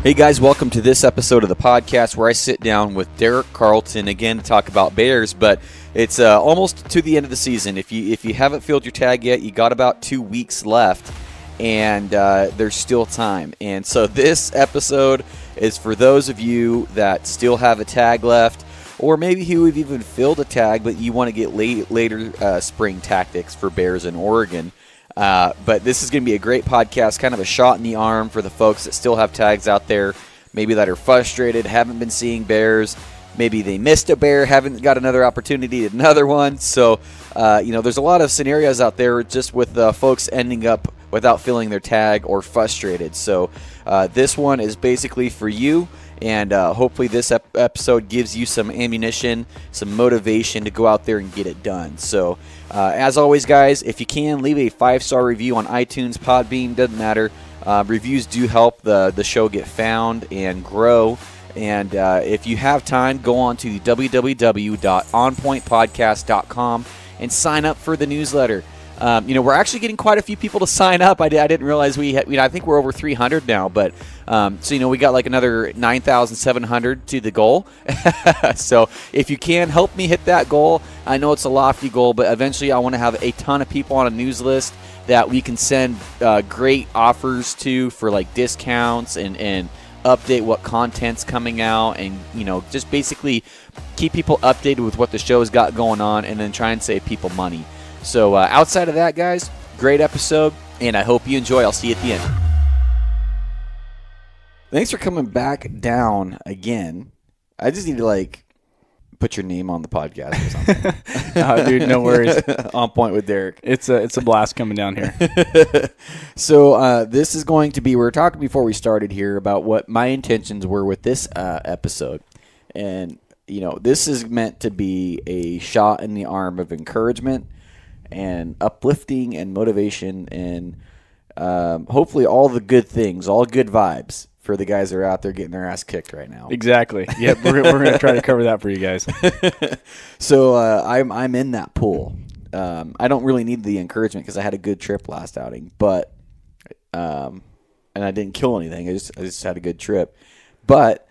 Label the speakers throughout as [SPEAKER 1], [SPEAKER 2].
[SPEAKER 1] Hey guys, welcome to this episode of the podcast where I sit down with Derek Carlton again to talk about Bears, but it's almost to the end of the season. If you haven't filled your tag yet, you got about 2 weeks left, and there's still time. And so this episode is for those of you that still have a tag left, or maybe who have even filled a tag, but you want to get later spring tactics for Bears in Oregon. But this is going to be a great podcast, kind of a shot in the arm for the folks that still have tags out there, maybe that are frustrated, haven't been seeing Bears, maybe they missed a Bear, haven't got another opportunity at another one. So, there's a lot of scenarios out there just with folks ending up without filling their tag or frustrated. So this one is basically for you. And hopefully this episode gives you some ammunition, some motivation to go out there and get it done. So as always, guys, if you can, leave a 5-star review on iTunes, Podbean, doesn't matter. Reviews do help the show get found and grow. And if you have time, go on to www.onpointpodcast.com and sign up for the newsletter. We're actually getting quite a few people to sign up. I didn't realize we had, I think we're over 300 now, but we got like another 9,700 to the goal. So if you can help me hit that goal, I know it's a lofty goal, but eventually I want to have a ton of people on a news list that we can send great offers to for like discounts and update what content's coming out, and just basically keep people updated with what the show's got going on, and then try and save people money. So outside of that, guys, great episode, and I hope you enjoy. I'll see you at the end. Thanks for coming back down again. I just need to, put your name on the podcast or something.
[SPEAKER 2] Oh, dude, no worries.
[SPEAKER 1] On point with Derek.
[SPEAKER 2] It's a blast coming down here.
[SPEAKER 1] So this is going to be, we were talking before we started here about what my intentions were with this episode. And, this is meant to be a shot in the arm of encouragement and uplifting and motivation and hopefully all the good things, all good vibes for the guys that are out there getting their ass kicked right now.
[SPEAKER 2] Exactly. Yep, we're going to try to cover that for you guys.
[SPEAKER 1] So I'm in that pool. I don't really need the encouragement because I had a good trip last outing, but and I didn't kill anything. I just had a good trip. But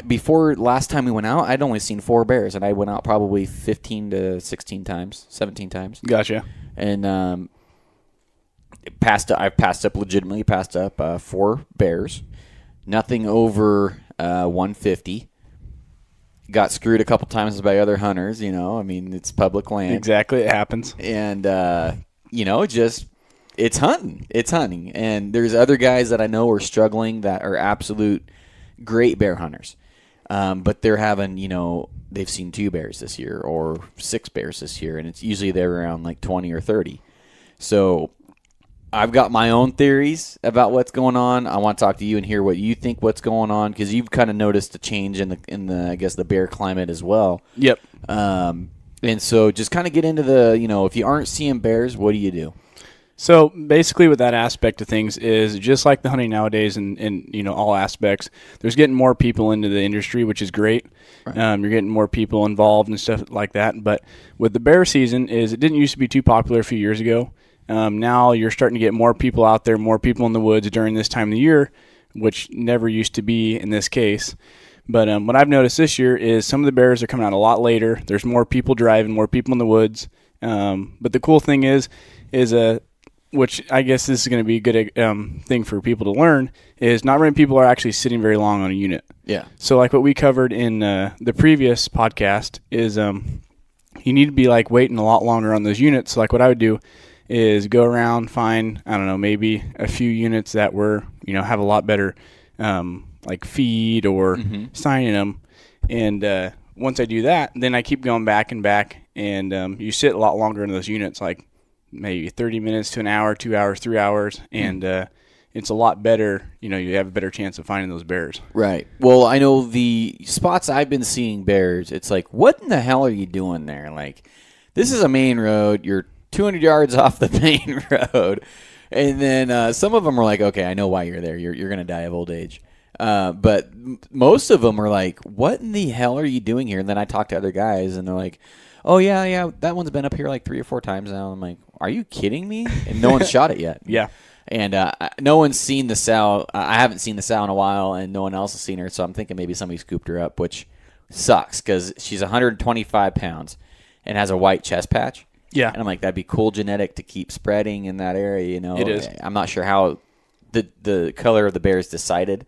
[SPEAKER 1] before last time we went out, I'd only seen 4 bears, and I went out probably 15 to 16 times, 17 times.
[SPEAKER 2] Gotcha.
[SPEAKER 1] And I've legitimately passed up 4 bears, nothing over 150. Got screwed a couple times by other hunters. It's public land.
[SPEAKER 2] Exactly, it happens.
[SPEAKER 1] And it's hunting. It's hunting, and there's other guys that I know are struggling that are absolute great bear hunters, but they're having, they've seen 2 bears this year or 6 bears this year, and it's usually they're around like 20 or 30. So I've got my own theories about what's going on. I want to talk to you and hear what you think what's going on, because you've kind of noticed a change in the I guess the bear climate as well.
[SPEAKER 2] Yep.
[SPEAKER 1] And so just kind of get into the, if you aren't seeing bears, what do you do?
[SPEAKER 2] So basically with that aspect of things is just like the hunting nowadays and all aspects, there's getting more people into the industry, which is great. Right. You're getting more people involved and stuff like that. But with the bear season it didn't used to be too popular a few years ago. Now you're starting to get more people out there, more people in the woods during this time of the year, which never used to be in this case. But what I've noticed this year is some of the bears are coming out a lot later. There's more people driving, more people in the woods. But the cool thing is which I guess this is going to be a good thing for people to learn, is not many people are actually sitting very long on a unit.
[SPEAKER 1] Yeah.
[SPEAKER 2] So like what we covered in the previous podcast is you need to be waiting a lot longer on those units. Like what I would do is go around, find, I don't know, maybe a few units that were, have a lot better feed or signing them. And once I do that, then I keep going back and back, and you sit a lot longer in those units, like maybe 30 minutes to an hour, 2 hours, 3 hours, and it's a lot better. You have a better chance of finding those bears. Right.
[SPEAKER 1] Well, I know the spots I've been seeing bears, it's like, what in the hell are you doing there? Like, this is a main road. You're 200 yards off the main road. And then some of them are like, okay, I know why you're there. You're going to die of old age. But most of them are like, what in the hell are you doing here? And then I talk to other guys, and they're like, oh, yeah, that one's been up here like 3 or 4 times now. I'm like, are you kidding me? And no one's shot it yet.
[SPEAKER 2] Yeah.
[SPEAKER 1] And no one's seen the sow. I haven't seen the sow in a while, and no one else has seen her. So I'm thinking maybe somebody scooped her up, which sucks because she's 125 pounds and has a white chest patch.
[SPEAKER 2] Yeah.
[SPEAKER 1] And I'm like, that'd be cool genetic to keep spreading in that area. You know,
[SPEAKER 2] it is.
[SPEAKER 1] I'm not sure how the color of the bear is decided,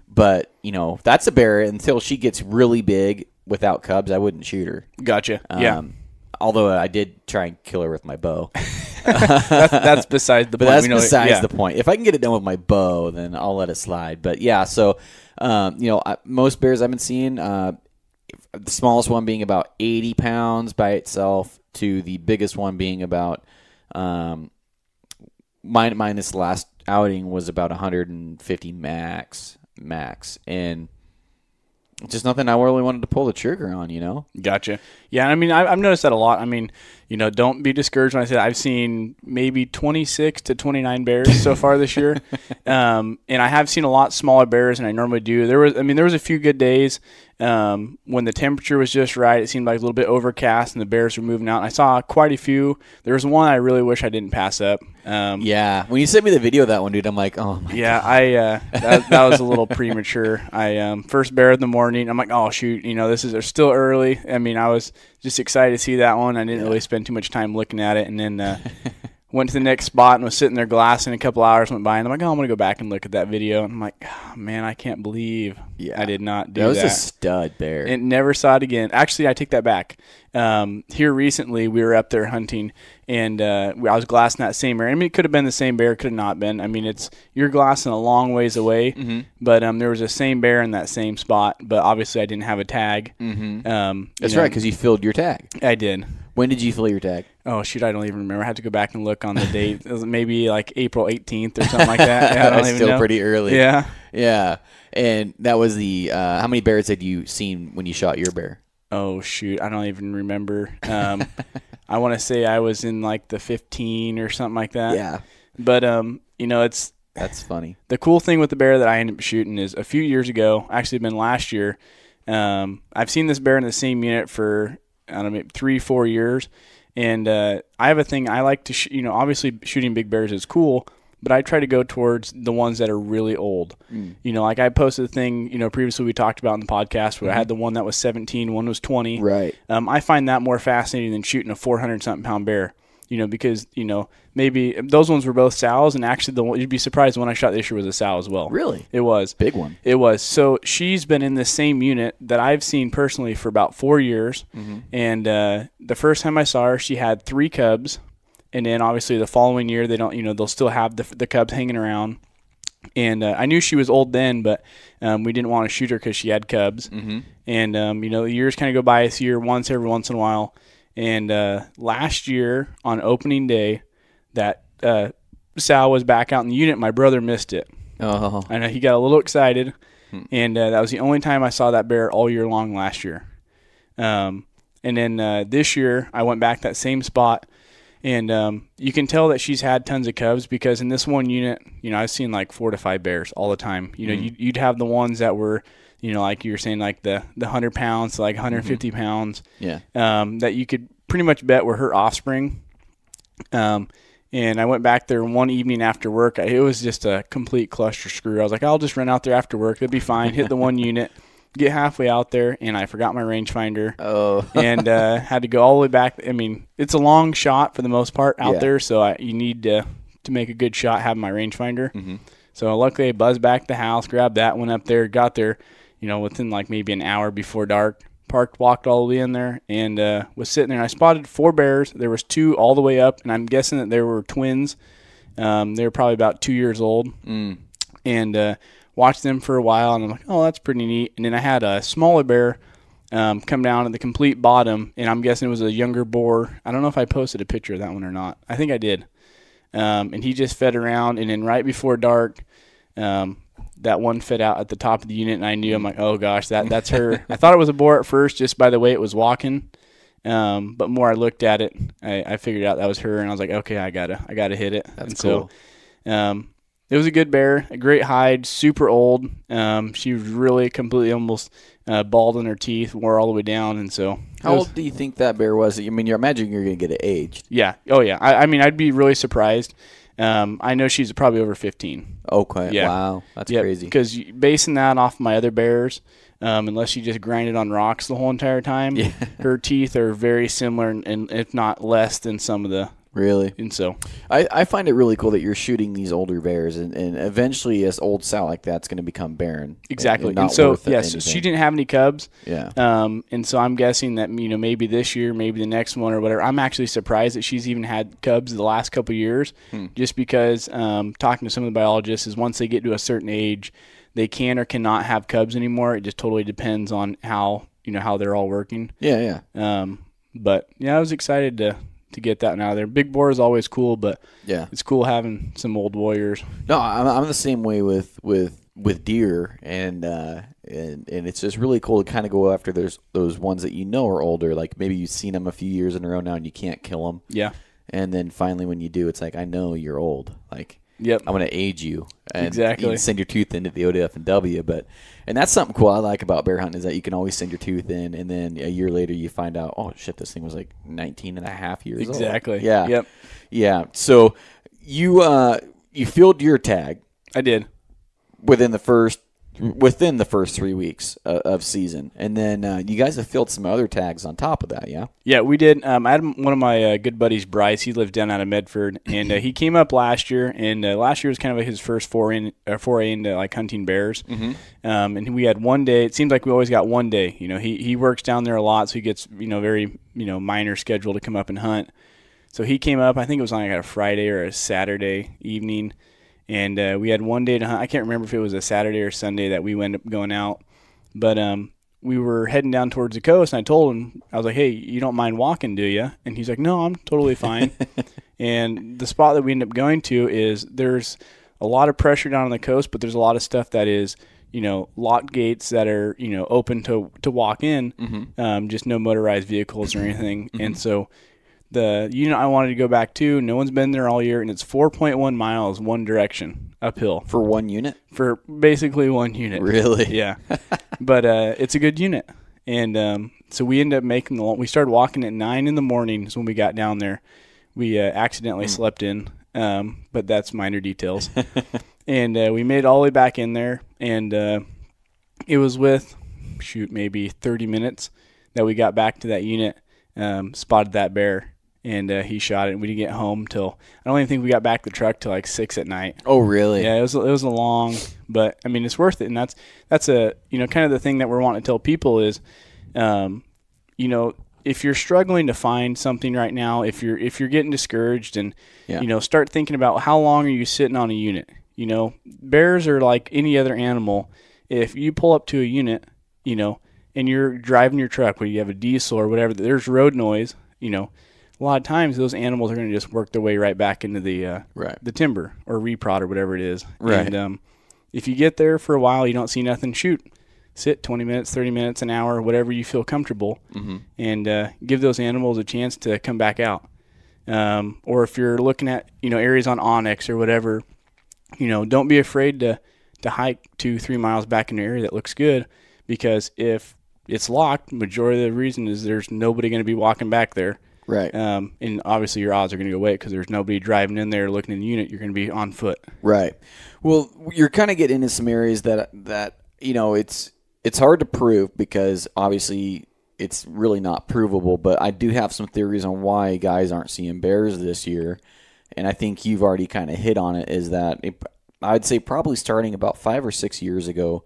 [SPEAKER 1] but you know, that's a bear until she gets really big without cubs. I wouldn't shoot her.
[SPEAKER 2] Gotcha. Yeah.
[SPEAKER 1] Although I did try and kill her with my bow.
[SPEAKER 2] that's besides the point.
[SPEAKER 1] But that's besides the point. If I can get it done with my bow, then I'll let it slide. But yeah, so most bears I've been seeing, the smallest one being about 80 pounds by itself to the biggest one being about mine this last outing was about 150 max, and just nothing I really wanted to pull the trigger on, you know.
[SPEAKER 2] Gotcha. Yeah, I mean, I've noticed that a lot. I mean, you know, don't be discouraged when I say I've seen maybe 26 to 29 bears so far this year, and I have seen a lot smaller bears than I normally do. There was a few good days when the temperature was just right. It seemed like a little bit overcast, and the bears were moving out. And I saw quite a few. There was one I really wish I didn't pass up.
[SPEAKER 1] Yeah, when you sent me the video of that one, dude, I'm like, oh my
[SPEAKER 2] God. That was a little premature. I first bear in the morning. I'm like, oh shoot, you know, they're still early. I mean, I was just excited to see that one. I didn't really spend too much time looking at it, and then went to the next spot and was sitting there glassing. A couple hours went by, and I'm like, oh, I'm gonna go back and look at that video. And I'm like, oh, man, I can't believe I did not do that.
[SPEAKER 1] That was a stud bear.
[SPEAKER 2] And never saw it again. Actually, I take that back. Here recently, we were up there hunting, and I was glassing that same bear. I mean, it could have been the same bear, could have not been. I mean, you're glassing a long ways away, but there was the same bear in that same spot. But obviously, I didn't have a tag.
[SPEAKER 1] That's right, because you filled your tag.
[SPEAKER 2] I did.
[SPEAKER 1] When did you fill your tag?
[SPEAKER 2] Oh, shoot, I don't even remember. I had to go back and look on the date. It was maybe like April 18th or something like that. I don't
[SPEAKER 1] That's
[SPEAKER 2] even
[SPEAKER 1] still
[SPEAKER 2] know.
[SPEAKER 1] pretty early.
[SPEAKER 2] Yeah.
[SPEAKER 1] Yeah. And that was the how many bears had you seen when you shot your bear?
[SPEAKER 2] Oh, shoot, I don't even remember. I want to say I was in like the 15 or something like that.
[SPEAKER 1] Yeah.
[SPEAKER 2] But, you know,
[SPEAKER 1] that's funny.
[SPEAKER 2] The cool thing with the bear that I ended up shooting is a few years ago, actually been last year, I've seen this bear in the same unit for, I don't know, maybe 3-4 years. And I have a thing I like to, obviously shooting big bears is cool, but I try to go towards the ones that are really old. You know, like I posted a thing, previously we talked about in the podcast where I had the one that was 17, one was 20.
[SPEAKER 1] Right.
[SPEAKER 2] I find that more fascinating than shooting a 400-something pound bear, because, maybe those ones were both sows, and actually you'd be surprised the one I shot this year was a sow as well.
[SPEAKER 1] Really?
[SPEAKER 2] It was.
[SPEAKER 1] Big one.
[SPEAKER 2] It was. So she's been in the same unit that I've seen personally for about 4 years, and the first time I saw her, she had 3 cubs. And then obviously the following year, they don't, they'll still have the cubs hanging around. And I knew she was old then, but we didn't want to shoot her because she had cubs. And, the years kind of go by. I see her every once in a while. And last year on opening day, that sow was back out in the unit. My brother missed it.
[SPEAKER 1] Oh.
[SPEAKER 2] I know he got a little excited. And that was the only time I saw that bear all year long last year. And then this year, I went back that same spot. And you can tell that she's had tons of cubs because in this one unit, I've seen like 4 to 5 bears all the time. You'd have the ones that were, like you were saying, like the 100 pounds to like 150 pounds.
[SPEAKER 1] Yeah.
[SPEAKER 2] That you could pretty much bet were her offspring. And I went back there one evening after work. It was just a complete cluster screw. I was like, I'll just run out there after work. It'll be fine. Hit the one unit. Get halfway out there, and I forgot my rangefinder.
[SPEAKER 1] Oh.
[SPEAKER 2] And had to go all the way back. I mean, it's a long shot for the most part out there, so you need to make a good shot having my rangefinder. So luckily, I buzzed back to the house, grabbed that one up there, got there, within like maybe an hour before dark. Parked, walked all the way in there, and was sitting there. And I spotted 4 bears. There was 2 all the way up, and I'm guessing that they were twins. They were probably about 2 years old. And watched them for a while, and I'm like, oh, that's pretty neat. And then I had a smaller bear come down at the complete bottom, and I'm guessing it was a younger boar. I don't know if I posted a picture of that one or not. I think I did. And he just fed around, and then right before dark, that one fed out at the top of the unit, and I knew, I'm like, oh gosh, that's her. I thought it was a boar at first just by the way it was walking. But more I looked at it, I figured out that was her, and I was like, okay, I gotta hit it.
[SPEAKER 1] That's
[SPEAKER 2] and
[SPEAKER 1] cool.
[SPEAKER 2] So, it was a good bear, a great hide, super old. She was really completely almost bald in her teeth, wore all the way down, and so.
[SPEAKER 1] How old do you think that bear was? I mean, you're imagining you're going to get it aged.
[SPEAKER 2] Yeah. Oh, yeah. I mean, I'd be really surprised. I know she's probably over 15.
[SPEAKER 1] Okay.
[SPEAKER 2] Yeah.
[SPEAKER 1] Wow. That's
[SPEAKER 2] Yep,
[SPEAKER 1] crazy.
[SPEAKER 2] because basing that off my other bears, unless she just grinded on rocks the whole entire time, her teeth are very similar, and if not less than some of the.
[SPEAKER 1] Really?
[SPEAKER 2] And so
[SPEAKER 1] I find it really cool that you're shooting these older bears, and eventually, this old sow like that's going to become barren.
[SPEAKER 2] exactly.
[SPEAKER 1] And not
[SPEAKER 2] And so
[SPEAKER 1] worth
[SPEAKER 2] yes,
[SPEAKER 1] anything.
[SPEAKER 2] she didn't have any cubs.
[SPEAKER 1] Yeah.
[SPEAKER 2] And so I'm guessing that maybe this year, maybe the next one or whatever. I'm actually surprised that she's even had cubs the last couple of years, just because talking to some of the biologists is once they get to a certain age, they can or cannot have cubs anymore. It just totally depends on how they're all working.
[SPEAKER 1] Yeah.
[SPEAKER 2] But yeah, I was excited to get that one out of there. Big boar is always cool, but
[SPEAKER 1] Yeah.
[SPEAKER 2] it's cool having some old warriors.
[SPEAKER 1] No, I'm the same way with deer, and it's just really cool to kind of go after those ones that are older. Like maybe you've seen them a few years in a row now, and you can't kill them.
[SPEAKER 2] Yeah.
[SPEAKER 1] And then finally, when you do, it's like, I know you're old. Like,
[SPEAKER 2] Yep.
[SPEAKER 1] I'm going to age you. And
[SPEAKER 2] Exactly.
[SPEAKER 1] You can send your tooth into the ODF&W. And that's something cool I like about bear hunting, is that you can always send your tooth in, and then a year later you find out, oh, shit, this thing was like 19 and a half years old.
[SPEAKER 2] Exactly.
[SPEAKER 1] Yeah.
[SPEAKER 2] Yep.
[SPEAKER 1] Yeah. So you filled your tag
[SPEAKER 2] I did.
[SPEAKER 1] within the first 3 weeks of season, and then you guys have filled some other tags on top of that.
[SPEAKER 2] Yeah, we did. I had one of my good buddies, Bryce. He lived down out of Medford, and he came up last year. And last year was kind of his first foray into like hunting bears. Mm-hmm. And we had one day. It seems like we always got one day. He works down there a lot, so he gets very minor schedule to come up and hunt. So he came up. I think it was on like a Friday or a Saturday evening. And we had one day to hunt. I can't remember if it was a Saturday or Sunday that we ended up going out. But we were heading down towards the coast, and I told him, I was like, hey, you don't mind walking, do you? And he's like, no, I'm totally fine. And the spot that we ended up going to is there's a lot of pressure down on the coast, but there's a lot of stuff that is, locked gates that are, open to walk in, just no motorized vehicles or anything. Mm-hmm. And so the unit I wanted to go back to, no one's been there all year, and it's 4.1 miles one direction uphill.
[SPEAKER 1] For one unit?
[SPEAKER 2] For basically one unit.
[SPEAKER 1] Really?
[SPEAKER 2] Yeah. But it's a good unit. And so we ended up we started walking at 9 in the morning is when we got down there. We accidentally slept in, but that's minor details. And we made it all the way back in there, and it was with, maybe 30 minutes that we got back to that unit, spotted that bear. And he shot it, and we didn't get home till, I don't even think we got back the truck till like 6 at night.
[SPEAKER 1] Oh, really?
[SPEAKER 2] Yeah, it was a long, but I mean, it's worth it. And that's a, kind of the thing that we're wanting to tell people is, if you're struggling to find something right now, if you're getting discouraged, and, start thinking about how long are you sitting on a unit. Bears are like any other animal. If you pull up to a unit, and you're driving your truck, where you have a diesel or whatever, there's road noise, a lot of times those animals are going to just work their way right back into the timber or reprod or whatever it is.
[SPEAKER 1] Right.
[SPEAKER 2] And if you get there for a while, you don't see nothing, shoot. Sit 20 minutes, 30 minutes, an hour, whatever you feel comfortable, and give those animals a chance to come back out. Or if you're looking at, areas on Onyx or whatever, don't be afraid to hike 2-3 miles back in an area that looks good, because if it's locked, majority of the reason is there's nobody going to be walking back there.
[SPEAKER 1] Right.
[SPEAKER 2] And obviously your odds are going to go away because there's nobody driving in there looking in the unit. You're going to be on foot.
[SPEAKER 1] Right. Well, you're kind of getting into some areas that it's hard to prove, because obviously it's really not provable, but I do have some theories on why guys aren't seeing bears this year. And I think you've already kind of hit on it, is that I'd say probably starting about 5 or 6 years ago,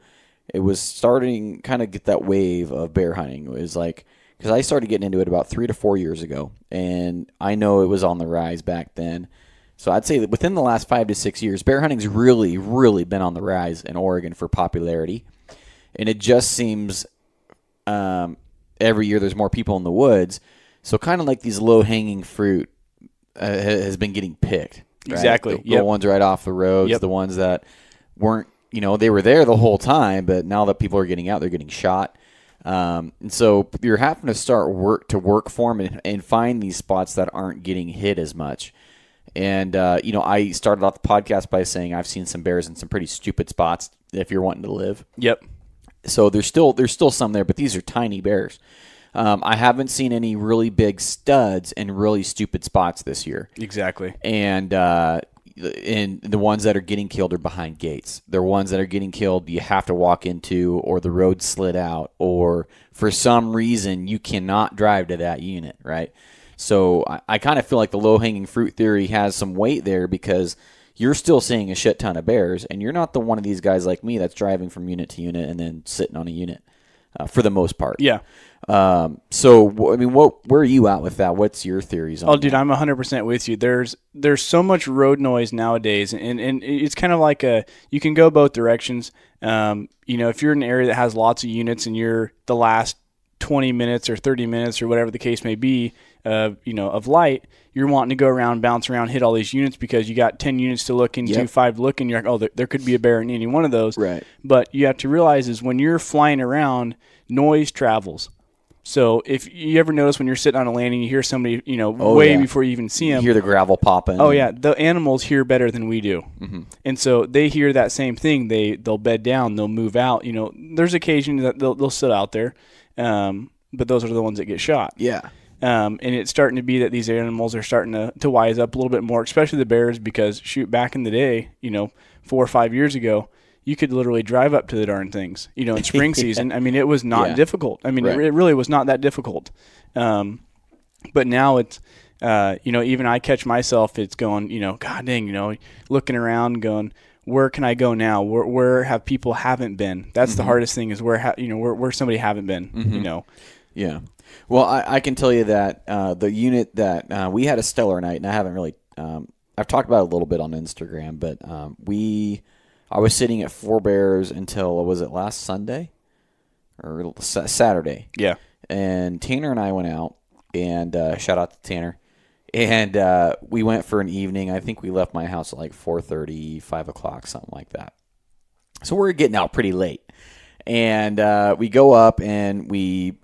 [SPEAKER 1] it was starting kind of get that wave of bear hunting. It was like, because I started getting into it about 3 to 4 years ago, and I know it was on the rise back then. So I'd say that within the last 5 to 6 years, bear hunting's really, really been on the rise in Oregon for popularity. And it just seems every year there's more people in the woods. So kind of like these low-hanging fruit has been getting picked. Right?
[SPEAKER 2] Exactly.
[SPEAKER 1] The ones right off the roads, the ones that weren't, they were there the whole time, but now that people are getting out, they're getting shot. And so you're having to start work for them and find these spots that aren't getting hit as much. And, I started off the podcast by saying I've seen some bears in some pretty stupid spots if you're wanting to live.
[SPEAKER 2] Yep.
[SPEAKER 1] So there's still some there, but these are tiny bears. I haven't seen any really big studs in really stupid spots this year.
[SPEAKER 2] Exactly.
[SPEAKER 1] And, and the ones that are getting killed are behind gates. They're ones that are getting killed you have to walk into, or the road slid out, or for some reason you cannot drive to that unit, right? So I kind of feel like the low-hanging fruit theory has some weight there, because you're still seeing a shit ton of bears, and you're not the one of these guys like me that's driving from unit to unit and then sitting on a unit for the most part.
[SPEAKER 2] Yeah.
[SPEAKER 1] So, I mean, where are you at with that? What's your theories on that?
[SPEAKER 2] Oh, dude, I'm 100% with you. There's so much road noise nowadays, and it's kind of like you can go both directions. If you're in an area that has lots of units and you're the last 20 minutes or 30 minutes or whatever the case may be, of light, you're wanting to go around, bounce around, hit all these units because you got 10 units to look into, 5 to look, and you're like, oh, there could be a bear in any one of those.
[SPEAKER 1] Right.
[SPEAKER 2] But you have to realize is when you're flying around, noise travels. So if you ever notice when you're sitting on a landing, you hear somebody, before you even see them.
[SPEAKER 1] You hear the gravel popping.
[SPEAKER 2] Oh, yeah. The animals hear better than we do.
[SPEAKER 1] Mm-hmm.
[SPEAKER 2] And so they hear that same thing. They'll bed down. They'll move out. There's occasions that they'll sit out there. But those are the ones that get shot.
[SPEAKER 1] Yeah.
[SPEAKER 2] And it's starting to be that these animals are starting to wise up a little bit more, especially the bears, because, back in the day, 4 or 5 years ago, you could literally drive up to the darn things, in spring season. I mean, it was not difficult. I mean, it really was not that difficult. But now it's, even I catch myself, it's going, God dang, looking around going, where can I go now? Where have people haven't been? That's the hardest thing is where somebody haven't been,
[SPEAKER 1] Yeah. Well, I can tell you that the unit that we had a stellar night, and I haven't really I've talked about it a little bit on Instagram, but I was sitting at 4 bears until, was it last Sunday or Saturday?
[SPEAKER 2] Yeah.
[SPEAKER 1] And Tanner and I went out, and shout out to Tanner, and we went for an evening. I think we left my house at like 4:30, 5 o'clock, something like that. So we're getting out pretty late, and we go up and we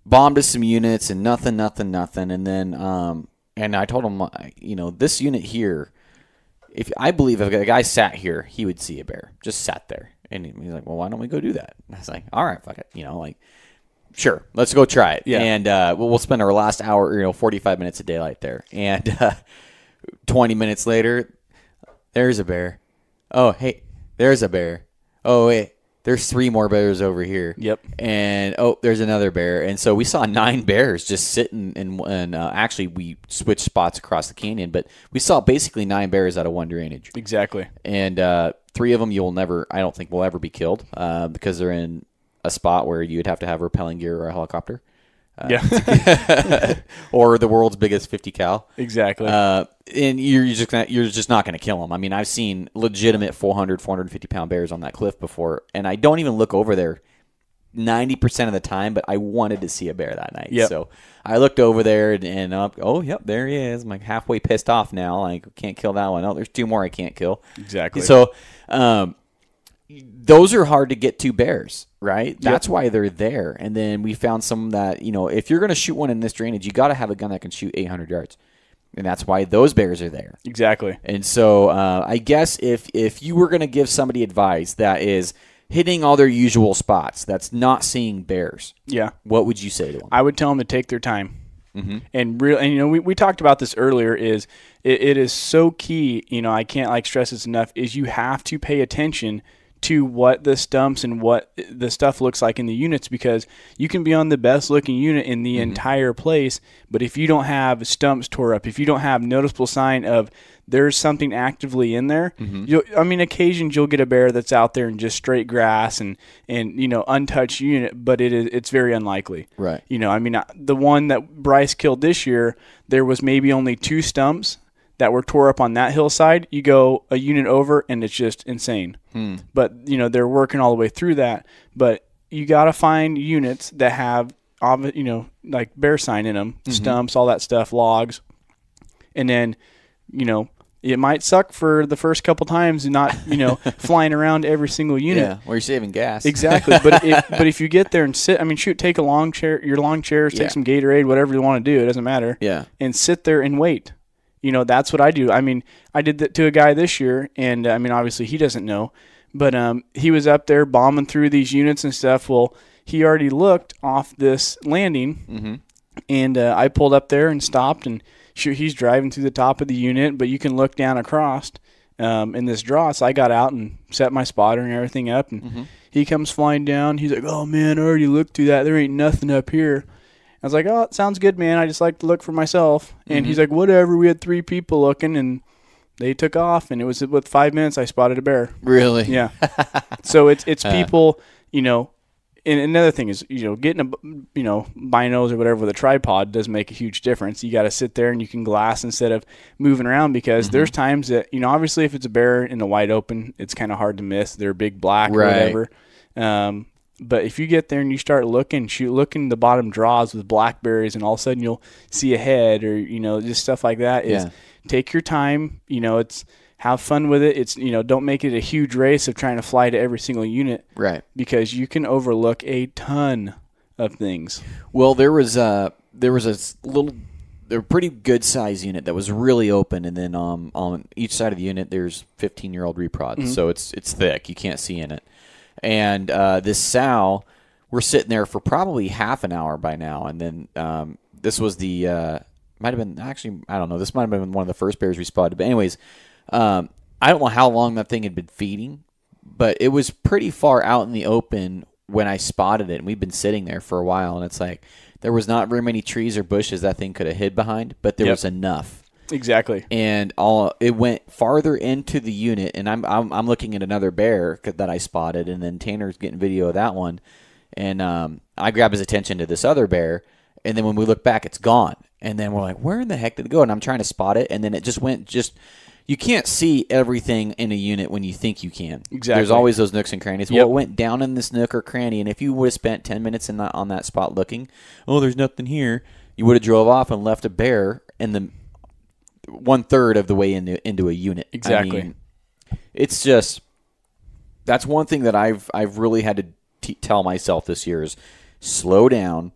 [SPEAKER 1] bombed us some units and nothing. And then, and I told him, this unit here, if a guy sat here, he would see a bear, just sat there. And he's like, well, why don't we go do that? And I was like, all right, fuck it. Sure, let's go try it.
[SPEAKER 2] Yeah.
[SPEAKER 1] And we'll spend our last hour, 45 minutes of daylight there. And 20 minutes later, there's a bear. Oh, hey, there's a bear. Oh, wait. There's 3 more bears over here.
[SPEAKER 2] Yep.
[SPEAKER 1] And, there's another bear. And so we saw 9 bears just sitting, and actually we switched spots across the canyon, but we saw basically 9 bears out of one drainage.
[SPEAKER 2] Exactly.
[SPEAKER 1] And 3 of them I don't think will ever be killed because they're in a spot where you'd have to have rappelling gear or a helicopter. Or the world's biggest 50 cal.
[SPEAKER 2] Exactly.
[SPEAKER 1] And you're just not going to kill them. I mean, I've seen legitimate 450 pound bears on that cliff before, and I don't even look over there 90% of the time, but I wanted to see a bear that night.
[SPEAKER 2] Yep.
[SPEAKER 1] So I looked over there and yep, there he is. I'm like halfway pissed off now. Like, can't kill that one. Oh, there's 2 more I can't kill.
[SPEAKER 2] Exactly.
[SPEAKER 1] So, those are hard to get to bears, right? That's why they're there. And then we found some that, if you're going to shoot one in this drainage, you got to have a gun that can shoot 800 yards. And that's why those bears are there.
[SPEAKER 2] Exactly.
[SPEAKER 1] And so I guess if you were going to give somebody advice that is hitting all their usual spots, that's not seeing bears, what would you say to them?
[SPEAKER 2] I would tell them to take their time. Mm-hmm. And we talked about this earlier, is it is so key, I can't stress this enough, is you have to pay attention to what the stumps and what the stuff looks like in the units, because you can be on the best looking unit in the entire place, but if you don't have stumps tore up, if you don't have noticeable sign of there's something actively in there, occasions you'll get a bear that's out there in just straight grass and untouched unit, but it's very unlikely.
[SPEAKER 1] Right.
[SPEAKER 2] The one that Bryce killed this year, there was maybe only 2 stumps that were tore up on that hillside. You go a unit over and it's just insane. But, they're working all the way through that. But you got to find units that have, like bear sign in them, stumps, all that stuff, logs. And then, it might suck for the first couple times and not, flying around every single unit.
[SPEAKER 1] Yeah, where you're saving gas.
[SPEAKER 2] Exactly. But if you get there and sit, take your long chairs, take some Gatorade, whatever you want to do, it doesn't matter.
[SPEAKER 1] Yeah.
[SPEAKER 2] And sit there and wait. That's what I do. I did that to a guy this year, and obviously he doesn't know, but he was up there bombing through these units and stuff. Well, he already looked off this landing, and I pulled up there and stopped and he's driving through the top of the unit, but you can look down across in this draw. So I got out and set my spotter and everything up, and he comes flying down. He's like, "Oh man, I already looked through that. There ain't nothing up here." I was like, "Oh, it sounds good, man. I just like to look for myself." And he's like, "Whatever." We had 3 people looking, and they took off, and it was with 5 minutes I spotted a bear.
[SPEAKER 1] Really?
[SPEAKER 2] Yeah. So it's people, you know. And another thing is, you know, getting binos or whatever with a tripod does make a huge difference. You got to sit there and you can glass instead of moving around, because there's times that, you know, obviously if it's a bear in the wide open, it's kind of hard to miss. They're big black or whatever. But if you get there and you start looking the bottom draws with blackberries, and all of a sudden you'll see a head, or, you know, just stuff like that. Take your time. You know, have fun with it. It's, you know, don't make it a huge race of trying to fly to every single unit.
[SPEAKER 1] Right.
[SPEAKER 2] Because you can overlook a ton of things.
[SPEAKER 1] Well, there was a pretty good size unit that was really open, and then on each side of the unit there's 15-year-old reprods, so it's thick. You can't see in it. And this sow, we're sitting there for probably half an hour by now, and then this was the might have been, actually, I don't know, this might have been one of the first bears we spotted. But anyways, I don't know how long that thing had been feeding, but it was pretty far out in the open when I spotted it, and we've been sitting there for a while, and it's like there was not very many trees or bushes that thing could have hid behind, but there was enough. Exactly. And it went farther into the unit, and I'm looking at another bear that I spotted, and then Tanner's getting video of that one, and I grab his attention to this other bear, and then when we look back, it's gone. And then we're like, where in the heck did it go? And I'm trying to spot it, and then it just went you can't see everything in a unit when you think you can. Exactly. There's always those nooks and crannies. Well, it went down in this nook or cranny, and if you would have spent 10 minutes on that spot looking, oh, there's nothing here, you would have drove off and left a bear in the 1/3 of the way into a unit. Exactly. I mean, it's just, that's one thing that I've really had to tell myself this year is slow down.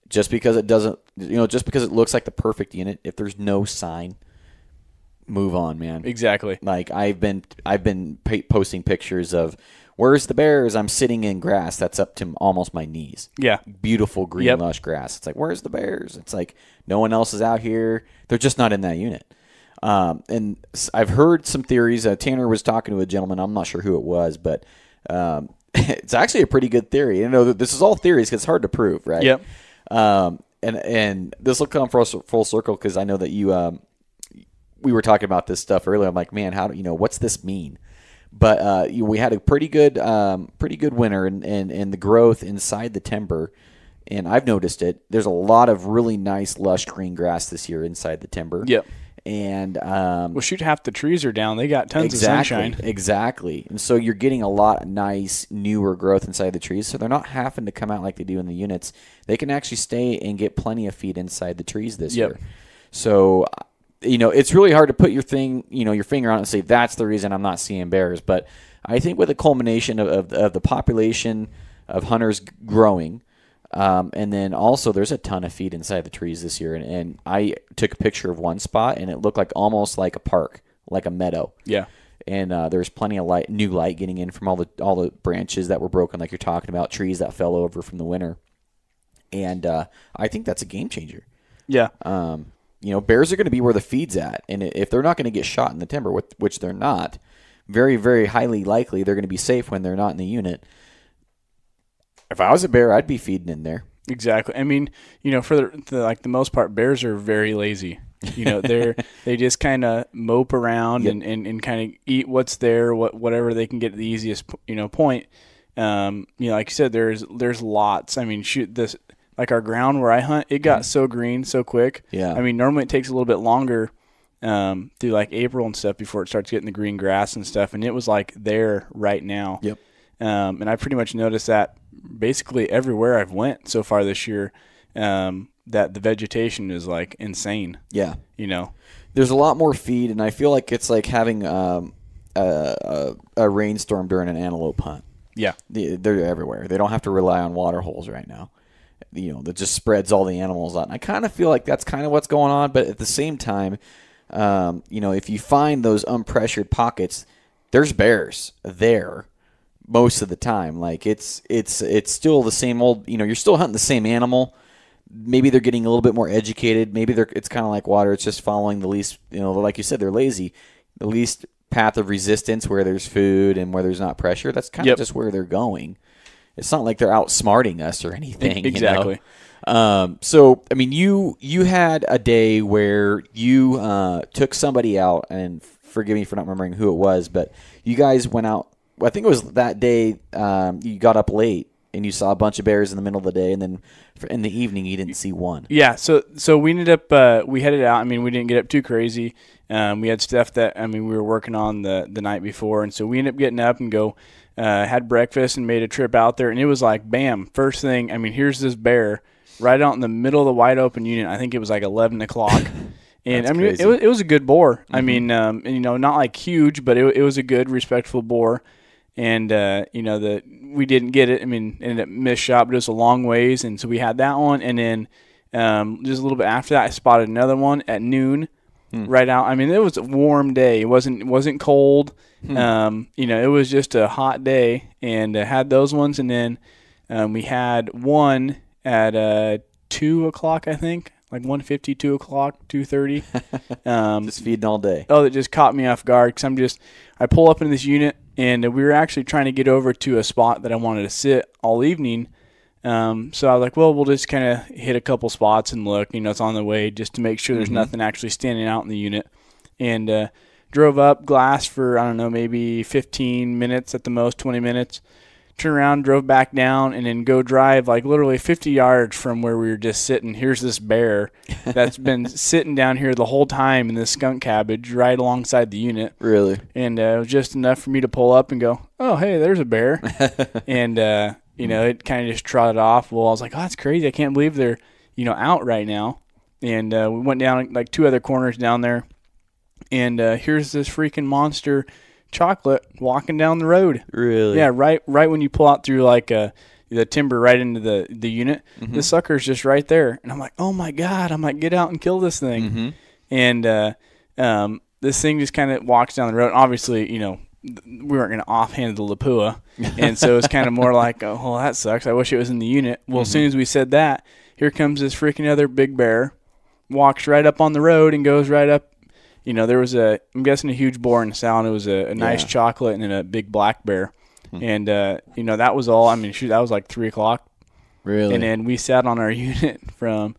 [SPEAKER 1] Just because it doesn't, just because it looks like the perfect unit, if there's no sign, move on, man. Exactly. Like I've been posting pictures of where's the bears. I'm sitting in grass that's up to almost my knees. Yeah. Beautiful green lush grass. It's like, where's the bears? It's like no one else is out here. They're just not in that unit. And I've heard some theories. Tanner was talking to a gentleman. I'm not sure who it was, but it's actually a pretty good theory. This is all theories because it's hard to prove, right? Yep. And this will come full circle because I know that we were talking about this stuff earlier. I'm like, man, what's this mean? But we had a pretty good winter and the growth inside the timber, and I've noticed it. There's a lot of really nice lush green grass this year inside the timber. Yep. And well, shoot, half the trees are down. They got tons of sunshine. Exactly. And so you're getting a lot of nice, newer growth inside the trees. So they're not having to come out like they do in the units. They can actually stay and get plenty of feed inside the trees this year. So, it's really hard to put your finger on it and say that's the reason I'm not seeing bears. But I think with the culmination of the population of hunters growing, and then also there's a ton of feed inside the trees this year. And I took a picture of one spot, and it looked like almost like a park, like a meadow. Yeah. And there's plenty of new light getting in from all the branches that were broken, like you're talking about, trees that fell over from the winter. And I think that's a game changer. Yeah. Bears are going to be where the feed's at. And if they're not going to get shot in the timber, which they're not, very, very highly likely they're going to be safe when they're not in the unit. If I was a bear, I'd be feeding in there. Exactly. I mean, for the most part, bears are very lazy. They just kind of mope around and kind of eat what's there, whatever they can get at the easiest point. Like you said, there's lots. I mean, like our ground where I hunt, it got so green so quick. Yeah. I mean, normally it takes a little bit longer through like April and stuff before it starts getting the green grass and stuff, and it was like there right now. Yep. And I pretty much noticed that basically everywhere I've went so far this year, that the vegetation is like insane. Yeah. There's a lot more feed, and I feel like it's like having a rainstorm during an antelope hunt. Yeah. They're everywhere. They don't have to rely on water holes right now. That just spreads all the animals out. And I kind of feel like that's kind of what's going on, but at the same time, if you find those unpressured pockets, there's bears there most of the time. Like it's still the same old, you're still hunting the same animal. maybe they're getting a little bit more educated. Maybe it's kind of like water. It's just following the least, like you said, they're lazy. The least path of resistance where there's food and where there's not pressure. That's kind of just where they're going. It's not like they're outsmarting us or anything.
[SPEAKER 2] Exactly.
[SPEAKER 1] So, I mean, you had a day where you took somebody out, and forgive me for not remembering who it was, but you guys went out. I think it was that day you got up late and you saw a bunch of bears in the middle of the day, and then in the evening you didn't see one.
[SPEAKER 2] Yeah, so we ended up we headed out. I mean, we didn't get up too crazy. We had stuff that we were working on the night before, and so we ended up getting up and had breakfast and made a trip out there, and it was like bam, first thing. I mean, here's this bear right out in the middle of the wide open unit. I think it was like 11 o'clock. And I mean, it was a good boar. Mm-hmm. I mean, not like huge, but it was a good, respectful boar. And we didn't get it. I mean, ended up missed shot, but it was a long ways, and so we had that one. And then just a little bit after that, I spotted another one at noon, right out. I mean, it was a warm day. It wasn't cold. It was just a hot day, and had those ones. And then we had one at 2 o'clock, I think. Like 1:50, 2 o'clock, 2:30.
[SPEAKER 1] Just feeding all day.
[SPEAKER 2] Oh, that just caught me off guard because I pull up into this unit, and we were actually trying to get over to a spot that I wanted to sit all evening. So I was like, well, we'll just kind of hit a couple spots and look. It's on the way just to make sure there's nothing actually standing out in the unit. And drove up, glass for, I don't know, maybe 15 minutes at the most, 20 minutes. Turn around, drove back down, and then go drive like literally 50 yards from where we were just sitting. Here's this bear that's been sitting down here the whole time in this skunk cabbage right alongside the unit.
[SPEAKER 1] Really?
[SPEAKER 2] And it was just enough for me to pull up and go, oh, hey, there's a bear. And, it kind of just trotted off. Well, I was like, oh, that's crazy. I can't believe they're, out right now. And we went down like two other corners down there. And here's this freaking monster chocolate walking down the road.
[SPEAKER 1] Really?
[SPEAKER 2] Yeah, right when you pull out through like the timber right into the unit, the sucker's just right there. And I'm like, oh my God, I'm like, get out and kill this thing. And this thing just kind of walks down the road. Obviously, we weren't going to offhand the Lapua. And so it's kind of more like, oh, well, that sucks. I wish it was in the unit. Well, as soon as we said that, here comes this freaking other big bear, walks right up on the road and goes right up. There was I'm guessing a huge boar in the sound. It was a nice chocolate and then a big black bear. And, that was all. I mean, shoot, that was like 3 o'clock.
[SPEAKER 1] Really?
[SPEAKER 2] And then we sat on our unit from,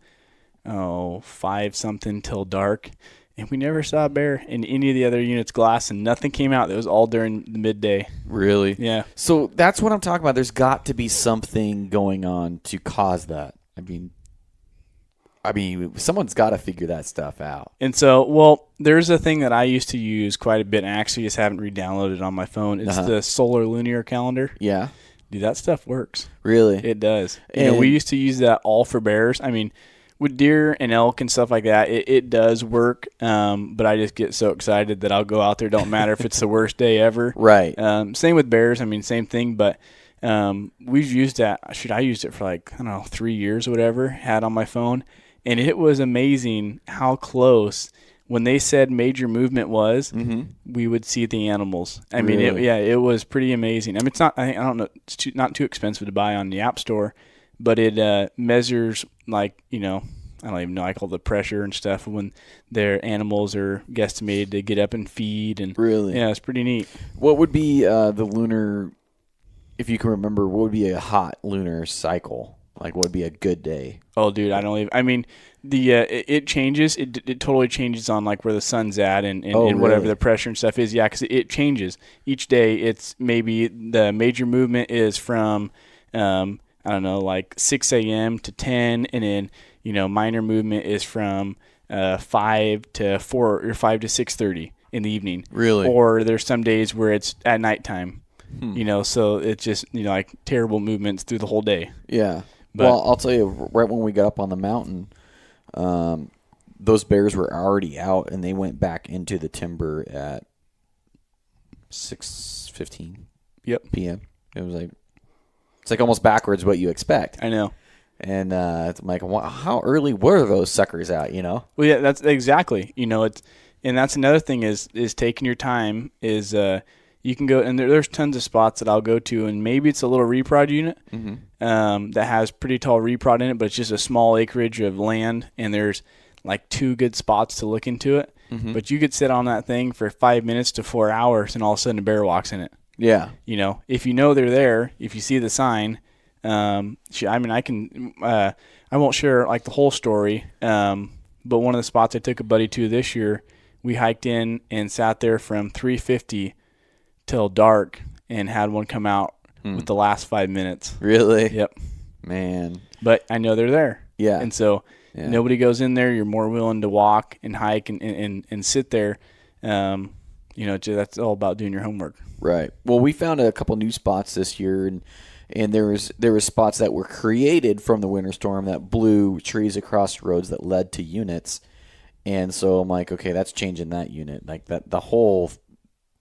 [SPEAKER 2] 5-something till dark. And we never saw a bear in any of the other units' glass, and nothing came out. It was all during the midday.
[SPEAKER 1] Really?
[SPEAKER 2] Yeah.
[SPEAKER 1] So that's what I'm talking about. There's got to be something going on to cause that. I mean, someone's got to figure that stuff out.
[SPEAKER 2] And so, there's a thing that I used to use quite a bit, and I actually just haven't re-downloaded it on my phone. It's the solar lunar calendar.
[SPEAKER 1] Yeah.
[SPEAKER 2] Dude, that stuff works.
[SPEAKER 1] Really?
[SPEAKER 2] It does. We used to use that all for bears. I mean, with deer and elk and stuff like that, it does work, but I just get so excited that I'll go out there. Don't matter if it's the worst day ever.
[SPEAKER 1] Right.
[SPEAKER 2] Same with bears. I mean, same thing, but we've used that. I used it for like, 3 years or whatever, had on my phone. And it was amazing how close, when they said major movement was, we would see the animals. I mean, it was pretty amazing. I mean, it's not, I don't know, it's not too expensive to buy on the App Store, but it measures like, I don't even know, I call the pressure and stuff when their animals are guesstimated to get up and feed. And
[SPEAKER 1] really?
[SPEAKER 2] Yeah, it's pretty neat.
[SPEAKER 1] What would be the lunar, if you can remember, what would be a hot lunar cycle? Like, what would be a good day?
[SPEAKER 2] Oh, dude, it changes. It totally changes on, like, where the sun's at and whatever the pressure and stuff is. Yeah, because it changes. Each day, it's maybe the major movement is from, like 6 a.m. to 10, and then, minor movement is from 5 to 4 or 5 to 6:30 in the evening.
[SPEAKER 1] Really?
[SPEAKER 2] Or there's some days where it's at nighttime. So it's just, like terrible movements through the whole day.
[SPEAKER 1] Yeah. Well, I'll tell you, right when we got up on the mountain, those bears were already out, and they went back into the timber at 6:15 p.m. It was like, it's like almost backwards what you expect.
[SPEAKER 2] I know.
[SPEAKER 1] And it's like, how early were those suckers out,
[SPEAKER 2] Well, yeah, that's exactly. And that's another thing is taking your time is you You can go, and there's tons of spots that I'll go to, and maybe it's a little reprod unit that has pretty tall reprod in it, but it's just a small acreage of land, and there's like 2 good spots to look into it. But you could sit on that thing for 5 minutes to 4 hours, and all of a sudden a bear walks in it.
[SPEAKER 1] Yeah.
[SPEAKER 2] If you know they're there, if you see the sign, I won't share like the whole story, but one of the spots I took a buddy to this year, we hiked in and sat there from 3:50 till dark and had one come out with the last 5 minutes.
[SPEAKER 1] Really?
[SPEAKER 2] Yep.
[SPEAKER 1] Man.
[SPEAKER 2] But I know they're there.
[SPEAKER 1] Yeah.
[SPEAKER 2] And so nobody goes in there. You're more willing to walk and hike and sit there. That's all about doing your homework.
[SPEAKER 1] Right. Well, we found a couple new spots this year, and there was spots that were created from the winter storm that blew trees across roads that led to units. And so I'm like, okay, that's changing that unit. Like that, the whole,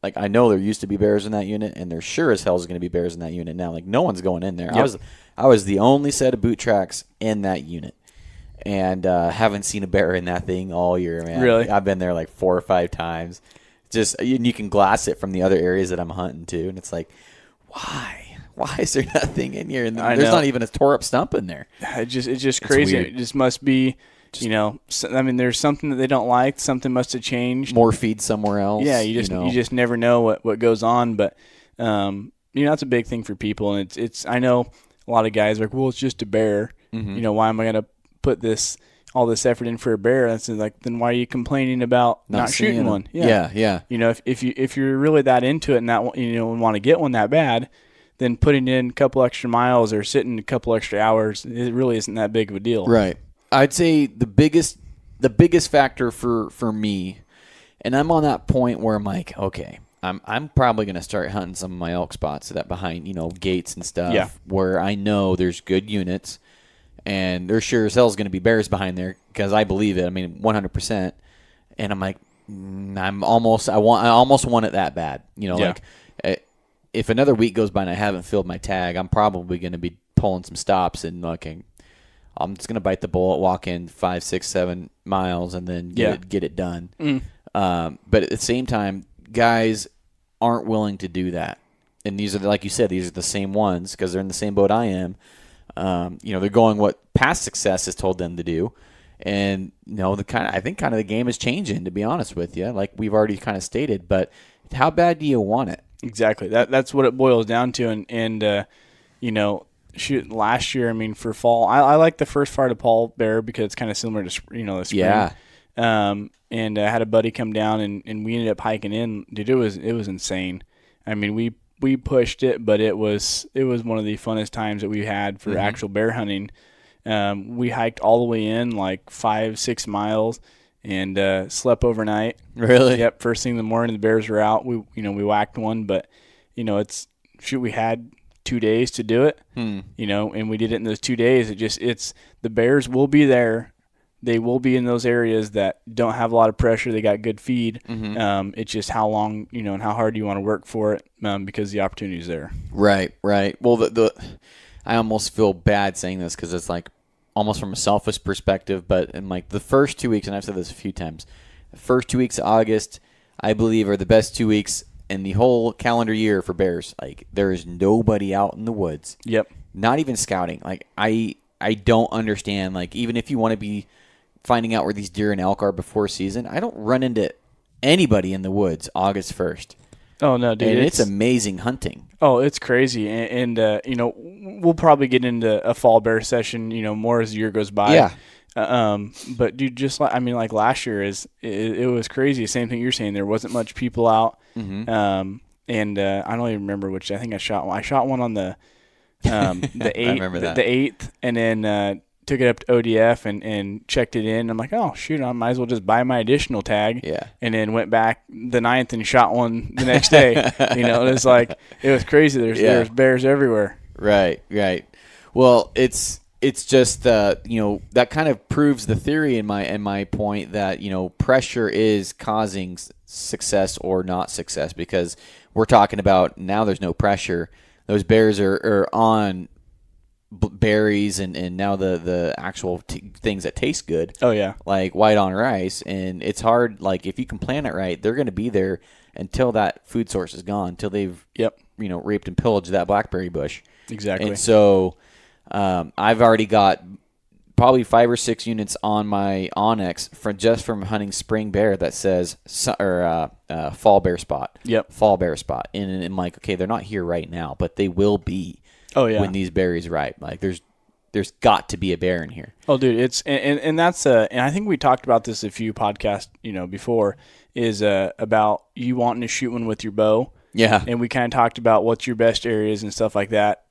[SPEAKER 1] like I know there used to be bears in that unit, and there sure as hell is going to be bears in that unit now. Like no one's going in there.
[SPEAKER 2] Yep.
[SPEAKER 1] I was the only set of boot tracks in that unit, and haven't seen a bear in that thing all year, man.
[SPEAKER 2] Really?
[SPEAKER 1] I've been there like 4 or 5 times. Just, and you can glass it from the other areas that I'm hunting too, and it's like, why? Why is there nothing in here? And there's not even a tore up stump in there.
[SPEAKER 2] It's just crazy. Weird. It just must be, there's something that they don't like. Something must have changed.
[SPEAKER 1] More feed somewhere else.
[SPEAKER 2] Yeah, you just never know what goes on. But that's a big thing for people. And it's I know a lot of guys are like, well, it's just a bear. Why am I going to put all this effort in for a bear? That's like, then why are you complaining about not shooting one?
[SPEAKER 1] Yeah.
[SPEAKER 2] If you're really that into it and that and want to get one that bad, then putting in a couple extra miles or sitting a couple extra hours, it really isn't that big of a deal.
[SPEAKER 1] Right. I'd say the biggest factor for me, and I'm on that point where I'm like, okay, I'm probably going to start hunting some of my elk spots that behind gates and stuff where I know there's good units, and there sure as hell is going to be bears behind there because I believe it. I mean, 100%. And I'm like, I almost want it that bad. Like if another week goes by and I haven't filled my tag, I'm probably going to be pulling some stops and looking. I'm just going to bite the bullet, walk in 5, 6, 7 miles, and then get it done. But at the same time, guys aren't willing to do that. And these are, like you said, these are the same ones because they're in the same boat I am. They're going what past success has told them to do. And, I think the game is changing, to be honest with you, like we've already kind of stated. But how bad do you want it?
[SPEAKER 2] Exactly. That's what it boils down to. And shoot, last year, for fall, I like the first part of Paul Bear because it's kind of similar to, the spring.
[SPEAKER 1] Yeah.
[SPEAKER 2] And I had a buddy come down and we ended up hiking in. Dude, it was insane. We pushed it, but it was one of the funnest times that we had for actual bear hunting. We hiked all the way in like 5-6 miles and slept overnight.
[SPEAKER 1] Really?
[SPEAKER 2] Yep. First thing in the morning, the bears were out. We whacked one, but we had 2 days to do it, and we did it in those 2 days. It's the bears will be there. They will be in those areas that don't have a lot of pressure. They got good feed. It's just how long, and how hard you want to work for it because the opportunity is there.
[SPEAKER 1] Right. Well, I almost feel bad saying this because it's like almost from a selfish perspective, but in like the first 2 weeks, and I've said this a few times, the first 2 weeks of August, I believe are the best 2 weeks in the whole calendar year for bears. Like there is nobody out in the woods.
[SPEAKER 2] Yep.
[SPEAKER 1] Not even scouting. Like I don't understand. Like even if you want to be finding out where these deer and elk are before season, I don't run into anybody in the woods August 1st.
[SPEAKER 2] Oh no, dude!
[SPEAKER 1] And it's amazing hunting.
[SPEAKER 2] Oh, it's crazy, and we'll probably get into a fall bear session, more as the year goes by.
[SPEAKER 1] Yeah.
[SPEAKER 2] But dude, just like last year it was crazy. Same thing you're saying. There wasn't much people out. And I don't even remember which. I think I shot one. I shot one on the 8th.
[SPEAKER 1] I remember that.
[SPEAKER 2] The 8th, and then took it up to ODF and checked it in. I'm like, oh shoot, I might as well just buy my additional tag.
[SPEAKER 1] Yeah.
[SPEAKER 2] And then went back the 9th and shot one the next day. It's like it was crazy. There's bears everywhere.
[SPEAKER 1] Right. Well, it's just that kind of proves the theory in my point that pressure is causing success or not success because we're talking about now there's no pressure. Those bears are on berries and now the actual things that taste good.
[SPEAKER 2] Oh yeah,
[SPEAKER 1] like white on rice, and it's hard. Like if you can plan it right, they're going to be there until that food source is gone, until they've
[SPEAKER 2] Yep.
[SPEAKER 1] raped and pillaged that blackberry bush.
[SPEAKER 2] Exactly.
[SPEAKER 1] And so I've already got probably 5 or 6 units on my Onyx from hunting spring bear that says fall bear spot.
[SPEAKER 2] Yep.
[SPEAKER 1] Fall bear spot. And I'm like, okay, they're not here right now, but they will be.
[SPEAKER 2] Oh yeah.
[SPEAKER 1] When these berries ripe, like there's got to be a bear in here.
[SPEAKER 2] Oh, dude, it's and that's and I think we talked about this a few podcasts before is about you wanting to shoot one with your bow.
[SPEAKER 1] Yeah.
[SPEAKER 2] And we kind of talked about what's your best areas and stuff like that.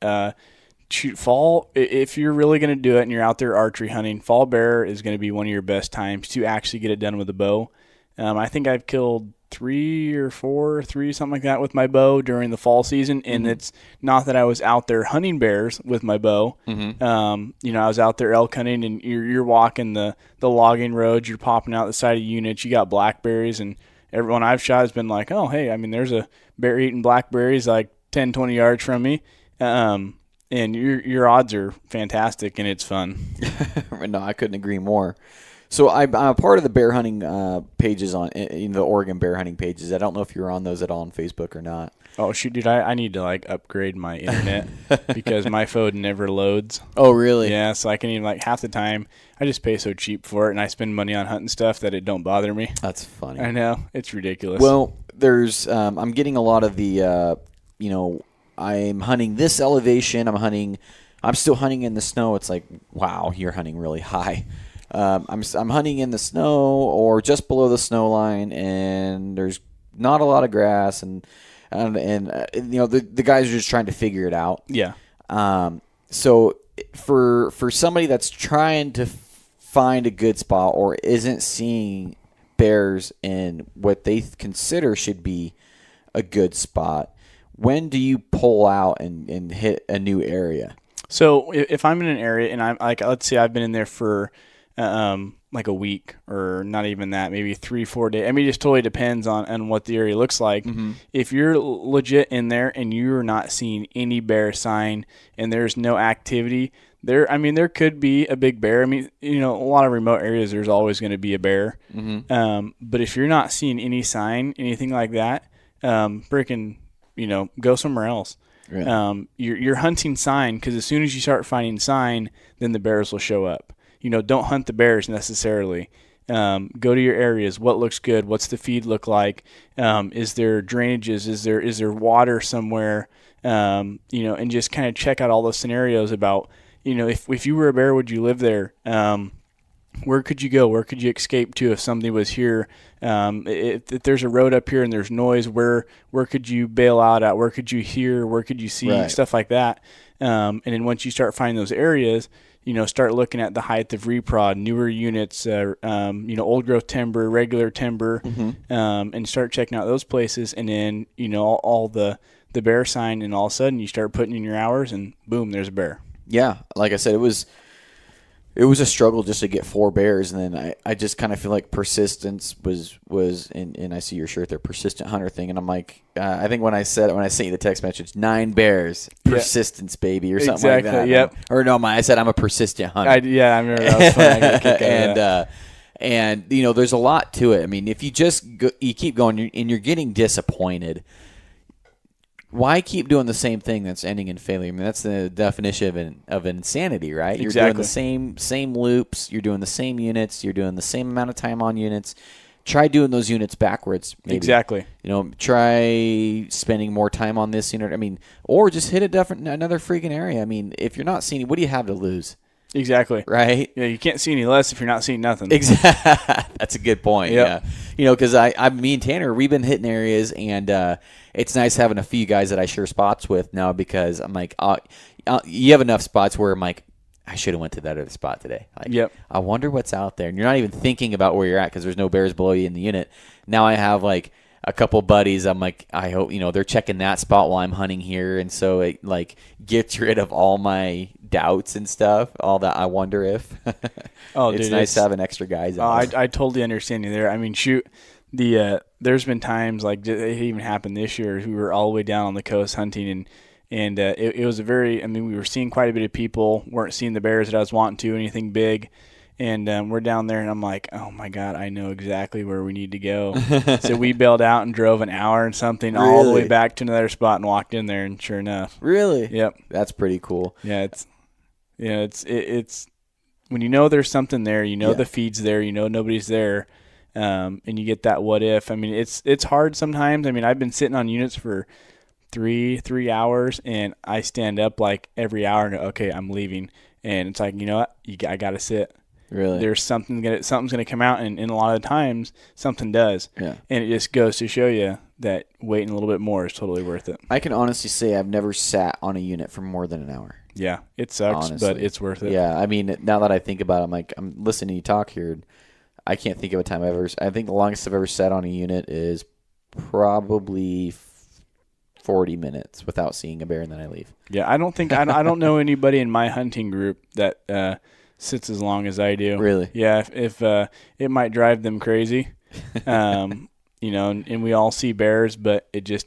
[SPEAKER 2] Shoot fall, if you're really going to do it and you're out there archery hunting, fall bear is going to be one of your best times to actually get it done with a bow. I think I've killed 3 or 4, something like that with my bow during the fall season. And it's not that I was out there hunting bears with my bow. I was out there elk hunting, and you're walking the logging roads, you're popping out the side of units, you got blackberries, and everyone I've shot has been like, oh, hey, I mean, there's a bear eating blackberries like 10, 20 yards from me. And your odds are fantastic, and it's fun.
[SPEAKER 1] No, I couldn't agree more. So I'm a part of the bear hunting pages the Oregon bear hunting pages. I don't know if you're on those at all on Facebook or not.
[SPEAKER 2] Oh, shoot, dude, I need to, upgrade my internet because my phone never loads.
[SPEAKER 1] Oh, really?
[SPEAKER 2] Yeah, so I can even, half the time, I just pay so cheap for it, and I spend money on hunting stuff that it don't bother me.
[SPEAKER 1] That's funny.
[SPEAKER 2] I know. It's ridiculous.
[SPEAKER 1] Well, there's I'm getting a lot of the, I'm hunting this elevation. I'm still hunting in the snow. It's like, wow, you're hunting really high. I'm hunting in the snow or just below the snow line, and there's not a lot of grass, and the guys are just trying to figure it out.
[SPEAKER 2] Yeah.
[SPEAKER 1] So for somebody that's trying to find a good spot or isn't seeing bears in what they consider should be a good spot, when do you pull out and hit a new area?
[SPEAKER 2] So if I'm in an area and I'm let's say I've been in there for a week, or not even that, maybe 3-4 days. I mean, it just totally depends on what the area looks like. Mm-hmm. If you're legit in there and you're not seeing any bear sign and there's no activity there could be a big bear. I mean, a lot of remote areas, there's always going to be a bear. Mm-hmm. But if you're not seeing any sign, anything like that, freaking, go somewhere else. Yeah. You're hunting sign, because as soon as you start finding sign, then the bears will show up. Don't hunt the bears necessarily. Go to your areas. What looks good? What's the feed look like? Is there drainages? Is there water somewhere? And just kind of check out all those scenarios about, if you were a bear, would you live there? Where could you go? Where could you escape to if somebody was here? If there's a road up here and there's noise, where could you bail out at? Where could you hear? Where could you see? Right. Stuff like that. And then once you start finding those areas, start looking at the height of reprod, newer units, old growth timber, regular timber, mm-hmm. And start checking out those places. And then, all the bear sign, and all of a sudden you start putting in your hours, and boom, there's a bear.
[SPEAKER 1] Yeah. Like I said, it was a struggle just to get 4 bears. And then I just kind of feel like persistence was and I see your shirt there, persistent hunter thing. And I'm like, I think when I sent you the text message, 9 bears, persistence, baby, or something like that.
[SPEAKER 2] Yep.
[SPEAKER 1] I said I'm a persistent hunter.
[SPEAKER 2] I remember that was fun. I got a kick out of that.
[SPEAKER 1] And there's a lot to it. I mean, if you just you keep going and you're getting disappointed, why keep doing the same thing that's ending in failure? I mean, that's the definition of insanity, right? You're doing the same loops. You're doing the same units. You're doing the same amount of time on units. Try doing those units backwards. Maybe.
[SPEAKER 2] Exactly.
[SPEAKER 1] Try spending more time on this unit. I mean, or just hit another freaking area. I mean, if you're not seeing, what do you have to lose?
[SPEAKER 2] Exactly.
[SPEAKER 1] Right?
[SPEAKER 2] Yeah, you can't see any less if you're not seeing nothing.
[SPEAKER 1] Exactly. That's a good point.
[SPEAKER 2] Yep.
[SPEAKER 1] Yeah. Because me and Tanner, we've been hitting areas, and it's nice having a few guys that I share spots with now, because I'm like, you have enough spots where I'm like, I should have went to that other spot today. Like,
[SPEAKER 2] yep.
[SPEAKER 1] I wonder what's out there. And you're not even thinking about where you're at because there's no bears below you in the unit. Now I have like a couple buddies. I'm like, I hope, they're checking that spot while I'm hunting here. And so it like gets rid of all my doubts and stuff, all that I wonder if. It's nice having extra guys out.
[SPEAKER 2] I totally understand you there. I mean, shoot, there's been times, like it even happened this year, we were all the way down on the coast hunting, and it was we were seeing quite a bit of people, weren't seeing the bears that I was wanting to, anything big, And we're down there, and I'm like, oh, my God, I know exactly where we need to go. So we bailed out and drove an hour and something all the way back to another spot and walked in there, and sure enough.
[SPEAKER 1] Really?
[SPEAKER 2] Yep.
[SPEAKER 1] That's pretty cool.
[SPEAKER 2] Yeah, it's when you know there's something there, you know the feed's there, you know nobody's there, and you get that what if. I mean, it's hard sometimes. I mean, I've been sitting on units for three hours, and I stand up like every hour and go, okay, I'm leaving. And it's like, you know what? I got to sit.
[SPEAKER 1] Really?
[SPEAKER 2] There's something's gonna come out, and a lot of times something does.
[SPEAKER 1] Yeah.
[SPEAKER 2] And it just goes to show you that waiting a little bit more is totally worth it.
[SPEAKER 1] I can honestly say I've never sat on a unit for more than an hour.
[SPEAKER 2] Yeah, it sucks, honestly. But it's worth it.
[SPEAKER 1] Yeah, I mean, now that I think about it, I'm listening to you talk here, and I can't think of a time I think the longest I've ever sat on a unit is probably 40 minutes without seeing a bear, and then I leave.
[SPEAKER 2] Yeah, I don't know anybody in my hunting group that sits as long as I do.
[SPEAKER 1] Really?
[SPEAKER 2] Yeah, if it might drive them crazy, you know, and we all see bears, but it's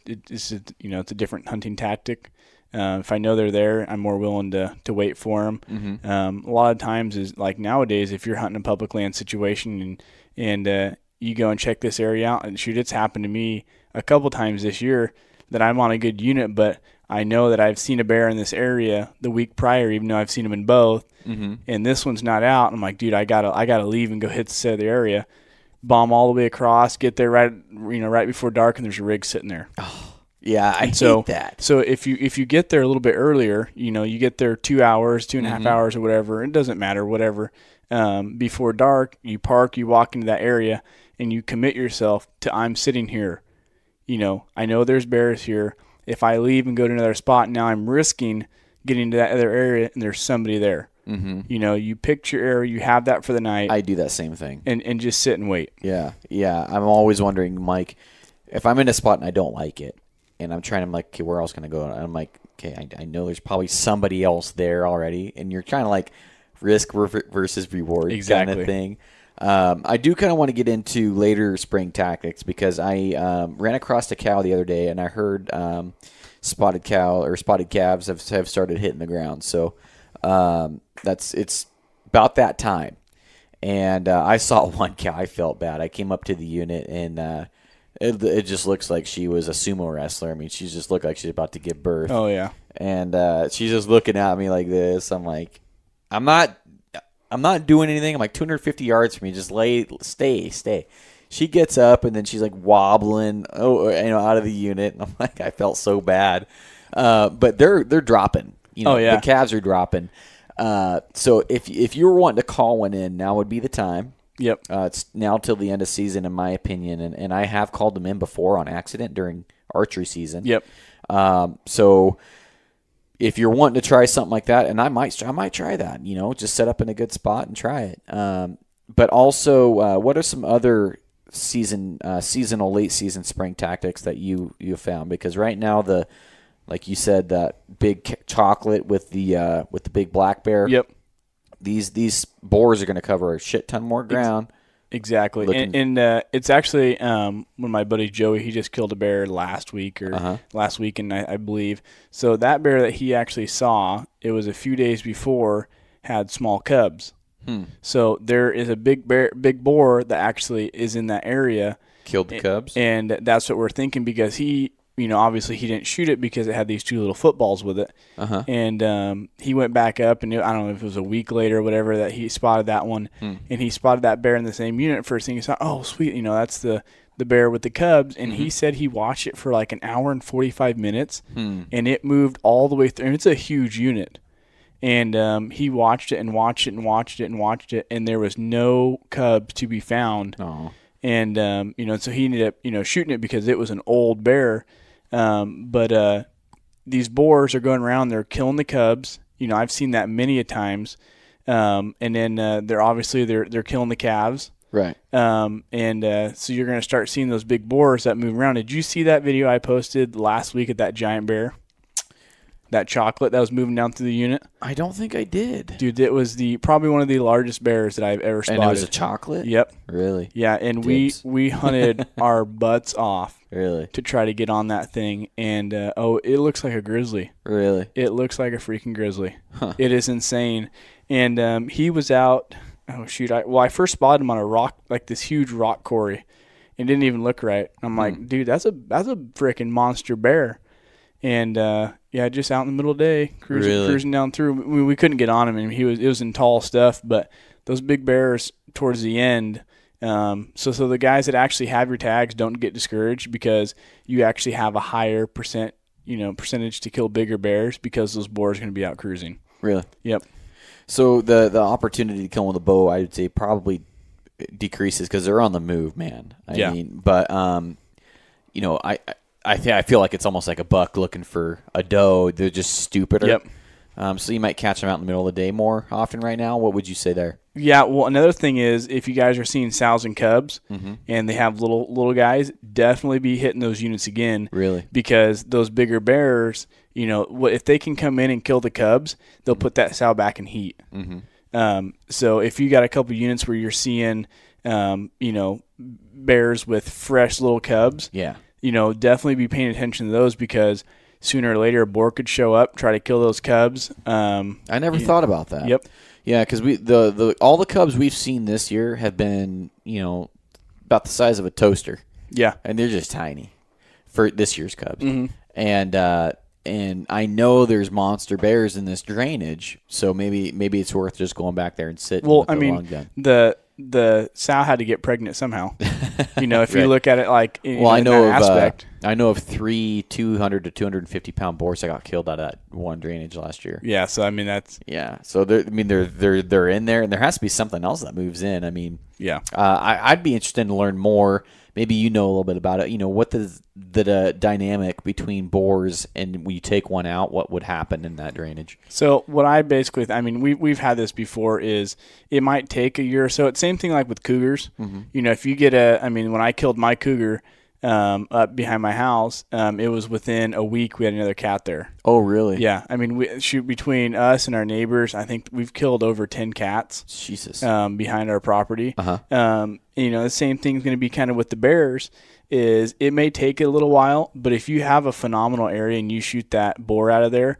[SPEAKER 2] you know, it's a different hunting tactic. If I know they're there, I'm more willing to wait for them. Mm-hmm. A lot of times is like nowadays, if you're hunting a public land situation and you go and check this area out, and shoot, it's happened to me a couple times this year that I'm on a good unit, but I know that I've seen a bear in this area the week prior, even though I've seen them in both, and this one's not out. I'm like, dude, I gotta leave and go hit the other area, bomb all the way across, get there right before dark, and there's a rig sitting there.
[SPEAKER 1] Oh, yeah, I hate that.
[SPEAKER 2] So if you get there a little bit earlier, you know, you get there 2 hours, 2.5 hours, or whatever. It doesn't matter, whatever. Before dark, you park, you walk into that area, and you commit yourself to I'm sitting here. You know, I know there's bears here. If I leave and go to another spot, now I'm risking getting to that other area and there's somebody there. Mm-hmm. You know, you picked your area, you have that for the night.
[SPEAKER 1] I do that same thing.
[SPEAKER 2] And just sit and wait.
[SPEAKER 1] Yeah. I'm always wondering, Mike, if I'm in a spot and I don't like it, and I'm trying to, like, okay, where else can I go? And I'm like, okay, I know there's probably somebody else there already, and you're trying to, like, risk versus reward kind of thing. I do kind of want to get into later spring tactics because I ran across a cow the other day, and I heard spotted calves have started hitting the ground. So it's about that time. And I saw one cow. I felt bad. I came up to the unit, and it just looks like she was a sumo wrestler. I mean, she just looked like she's about to give birth.
[SPEAKER 2] Oh, yeah.
[SPEAKER 1] And she's just looking at me like this. I'm like, I'm not doing anything. I'm like 250 yards from me. Just stay. She gets up, and then she's like wobbling, out of the unit. And I'm like, I felt so bad. But they're dropping. You know, the calves are dropping. So if you were wanting to call one in, now would be the time.
[SPEAKER 2] Yep.
[SPEAKER 1] It's now till the end of season, in my opinion, and I have called them in before on accident during archery season.
[SPEAKER 2] Yep.
[SPEAKER 1] So if you're wanting to try something like that, and I might try that, you know, just set up in a good spot and try it. But also, what are some other seasonal, late season spring tactics that you found? Because right now, like you said, that big chocolate with the big black bear.
[SPEAKER 2] Yep.
[SPEAKER 1] These boars are going to cover a shit ton more ground.
[SPEAKER 2] Exactly. And it's actually when my buddy Joey, he just killed a bear last week last weekend, I believe. So that bear that he actually saw, it was a few days before, had small cubs. So there is a big boar that actually is in that area.
[SPEAKER 1] Killed the cubs?
[SPEAKER 2] And that's what we're thinking, because he, you know, obviously he didn't shoot it because it had these 2 little footballs with it. And he went back up, and I don't know if it was a week later or whatever that he spotted that one. And he spotted that bear in the same unit. First thing he saw, oh, sweet, you know, that's the bear with the cubs. And he said he watched it for like an hour and 45 minutes, and it moved all the way through. And it's a huge unit. And he watched it and watched it and watched it and watched it, and there was no cubs to be found.
[SPEAKER 1] Oh.
[SPEAKER 2] And, you know, so he ended up, you know, shooting it because it was an old bear. But these boars are going around, they're killing the cubs. You know, I've seen that many a times. And then they're killing the calves.
[SPEAKER 1] Right.
[SPEAKER 2] So you're going to start seeing those big boars that move around. Did you see that video I posted last week of that giant bear? That chocolate that was moving down through the unit?
[SPEAKER 1] I don't think I did.
[SPEAKER 2] Dude, it was probably one of the largest bears that I've ever spotted.
[SPEAKER 1] And it was a chocolate?
[SPEAKER 2] Yep.
[SPEAKER 1] Really?
[SPEAKER 2] Yeah, and we hunted our butts off.
[SPEAKER 1] Really?
[SPEAKER 2] To try to get on that thing. And, it looks like a grizzly.
[SPEAKER 1] Really?
[SPEAKER 2] It looks like a freaking grizzly. Huh. It is insane. And he was out, oh shoot, I first spotted him on a rock, like this huge rock quarry, and didn't even look right. I'm like, dude, that's a freaking monster bear. And yeah, just out in the middle of the day, cruising down through. We couldn't get on him, and it was in tall stuff. But those big bears towards the end. So the guys that actually have your tags don't get discouraged, because you actually have a higher percentage to kill bigger bears, because those boars are going to be out cruising. Really? Yep.
[SPEAKER 1] So the opportunity to kill them with a bow, I would say, probably decreases because they're on the move, man. I mean, but I feel like it's almost like a buck looking for a doe. They're just stupider.
[SPEAKER 2] Yep.
[SPEAKER 1] So you might catch them out in the middle of the day more often right now. What would you say there?
[SPEAKER 2] Yeah, well, another thing is, if you guys are seeing sows and cubs, and they have little guys, definitely be hitting those units again.
[SPEAKER 1] Really?
[SPEAKER 2] Because those bigger bears, if they can come in and kill the cubs, they'll put that sow back in heat. So if you got a couple units where you're seeing, bears with fresh little cubs, definitely be paying attention to those, because sooner or later a boar could show up, try to kill those cubs.
[SPEAKER 1] I never thought about that.
[SPEAKER 2] Yep.
[SPEAKER 1] Yeah, because all the cubs we've seen this year have been, about the size of a toaster.
[SPEAKER 2] Yeah.
[SPEAKER 1] And they're just tiny for this year's cubs. And I know there's monster bears in this drainage, so maybe it's worth just going back there and sitting.
[SPEAKER 2] Well, I mean, the sow had to get pregnant somehow. If you look at it like
[SPEAKER 1] I know of 3 200 to 250 pound boars that got killed out of that one drainage last year.
[SPEAKER 2] Yeah, so I mean that's
[SPEAKER 1] So they're in there, and there has to be something else that moves in. I mean, I'd be interested to learn more. Maybe you know a little bit about it. What the dynamic between boars, and when you take one out, what would happen in that drainage?
[SPEAKER 2] So what we've had this before, is it might take a year or so. It's same thing like with cougars. If you get when I killed my cougar up behind my house, it was within a week we had another cat there.
[SPEAKER 1] Oh, really?
[SPEAKER 2] Yeah. I mean, between us and our neighbors, I think we've killed over 10 cats.
[SPEAKER 1] Jesus.
[SPEAKER 2] Behind our property. The same thing's going to be kind of with the bears. Is it may take a little while, but if you have a phenomenal area and you shoot that boar out of there,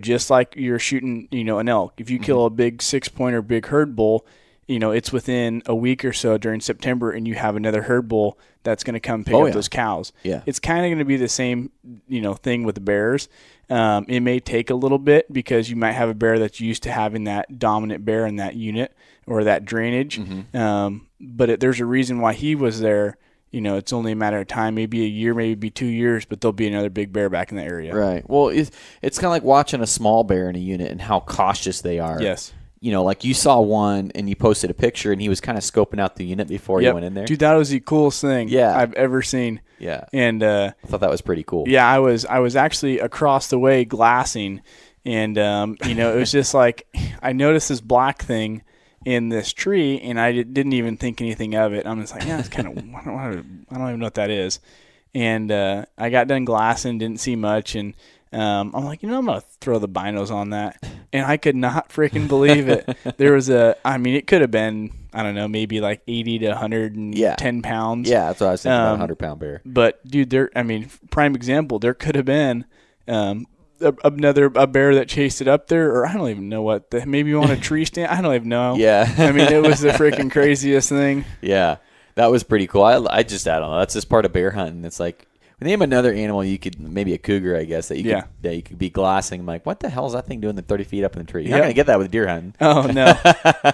[SPEAKER 2] just like you're shooting, an elk. If you kill a big 6-pointer, big herd bull, it's within a week or so during September, and you have another herd bull that's going to come pick up those cows.
[SPEAKER 1] Yeah.
[SPEAKER 2] It's kind of going to be the same, thing with the bears. It may take a little bit, because you might have a bear that's used to having that dominant bear in that unit or that drainage. But there's a reason why he was there. It's only a matter of time, maybe a year, maybe 2 years, but there'll be another big bear back in the area.
[SPEAKER 1] Right. Well, it's kind of like watching a small bear in a unit and how cautious they are.
[SPEAKER 2] Yes.
[SPEAKER 1] Like you saw one and you posted a picture and he was kind of scoping out the unit before you went in there.
[SPEAKER 2] Dude, that was the coolest thing I've ever seen.
[SPEAKER 1] Yeah.
[SPEAKER 2] And
[SPEAKER 1] I thought that was pretty cool.
[SPEAKER 2] Yeah, I was actually across the way glassing, and it was just like I noticed this black thing in this tree, and I didn't even think anything of it. I'm just like, it's kind of I don't even know what that is. And I got done glassing, didn't see much, and I'm like, I'm gonna throw the binos on that, and I could not freaking believe it. There was it could have been, I don't know, maybe like 80 to 110 pounds.
[SPEAKER 1] Yeah, that's what I was thinking about, 100-pound bear.
[SPEAKER 2] But dude, prime example, there could have been a bear that chased it up there, or I don't even know maybe on a tree stand. I don't even know.
[SPEAKER 1] Yeah.
[SPEAKER 2] It was the freaking craziest thing.
[SPEAKER 1] Yeah, that was pretty cool. I don't know. That's just part of bear hunting. It's like, name another animal you could, maybe a cougar, I guess, that you could be glassing. I'm like, what the hell is that thing doing 30 feet up in the tree? You're not going to get that with deer hunting.
[SPEAKER 2] Oh, no.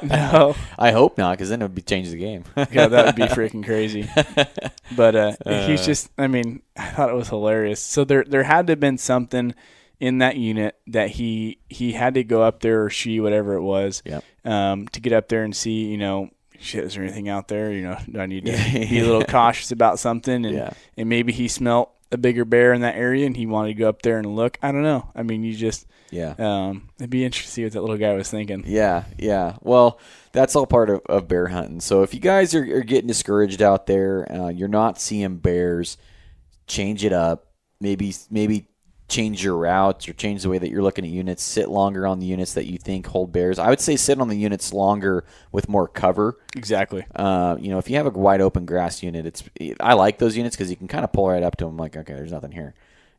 [SPEAKER 2] No.
[SPEAKER 1] I hope not, because then it would change the game.
[SPEAKER 2] Yeah, that would be freaking crazy. But he's just, I thought it was hilarious. So there had to have been something in that unit that he had to go up there, or she, whatever it was, to get up there and see, shit, is there anything out there? Do I need to be a little cautious about something? And maybe he smelt a bigger bear in that area and he wanted to go up there and look. I don't know. You just, it'd be interesting to see what that little guy was thinking.
[SPEAKER 1] Yeah. Well, that's all part of bear hunting. So if you guys are getting discouraged out there, you're not seeing bears, change it up. Maybe change your routes or change the way that you're looking at units. Sit longer on the units that you think hold bears. I would say sit on the units longer with more cover.
[SPEAKER 2] Exactly.
[SPEAKER 1] If you have a wide open grass unit, I like those units because you can kind of pull right up to them like, okay, there's nothing here.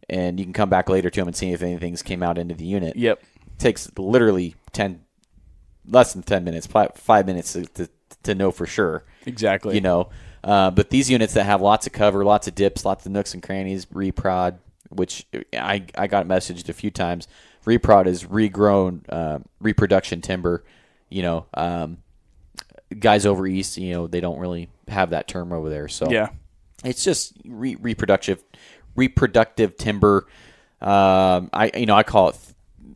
[SPEAKER 1] And you can come back later to them and see if anything's came out into the unit.
[SPEAKER 2] Yep.
[SPEAKER 1] It takes literally 10 less than 10 minutes, 5 minutes to know for sure.
[SPEAKER 2] Exactly.
[SPEAKER 1] You know, but these units that have lots of cover, lots of dips, lots of nooks and crannies, reprod, which I got messaged a few times. Reprod is regrown reproduction timber. You know, guys over east, you know, they don't really have that term over there. So
[SPEAKER 2] yeah,
[SPEAKER 1] it's just reproductive timber. I call it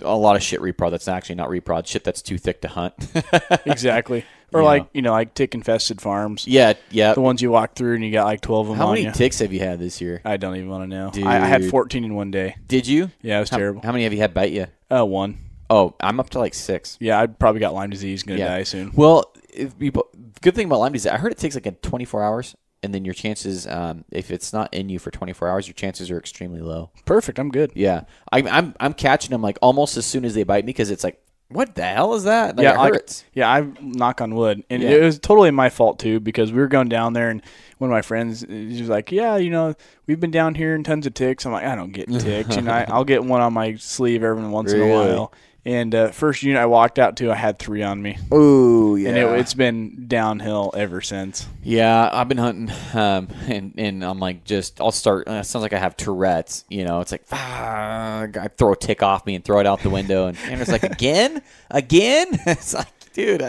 [SPEAKER 1] a lot of shit reprod that's actually not reprod, shit that's too thick to hunt.
[SPEAKER 2] Exactly. Or like tick infested farms.
[SPEAKER 1] Yeah.
[SPEAKER 2] The ones you walk through and you got like 12 of them
[SPEAKER 1] How
[SPEAKER 2] on
[SPEAKER 1] many
[SPEAKER 2] you.
[SPEAKER 1] ticks have you had this year?
[SPEAKER 2] I don't even want to know.
[SPEAKER 1] Dude.
[SPEAKER 2] I had 14 in one day.
[SPEAKER 1] Did you?
[SPEAKER 2] Yeah, it was terrible.
[SPEAKER 1] How many have you had bite you?
[SPEAKER 2] One.
[SPEAKER 1] Oh, I'm up to like 6.
[SPEAKER 2] Yeah, I probably got Lyme disease. Going to die soon.
[SPEAKER 1] Well, good thing about Lyme disease, I heard it takes like 24 hours, and then your chances, if it's not in you for 24 hours, your chances are extremely low.
[SPEAKER 2] Perfect. I'm good.
[SPEAKER 1] Yeah, I'm catching them like almost as soon as they bite me because it's like, what the hell is that? Like,
[SPEAKER 2] yeah,
[SPEAKER 1] it hurts.
[SPEAKER 2] I knock on wood, and it was totally my fault too because we were going down there, and one of my friends he was like, "Yeah, you know, we've been down here and tons of ticks." I'm like, "I don't get ticks," and I'll get one on my sleeve every once in a while. And first unit I walked out to, I had 3 on me.
[SPEAKER 1] Ooh, yeah.
[SPEAKER 2] And it's been downhill ever since.
[SPEAKER 1] Yeah, I've been hunting, and I'm like, I'll start. It sounds like I have Tourette's. You know, it's like, I throw a tick off me and throw it out the window, and it's like, again. It's like, dude,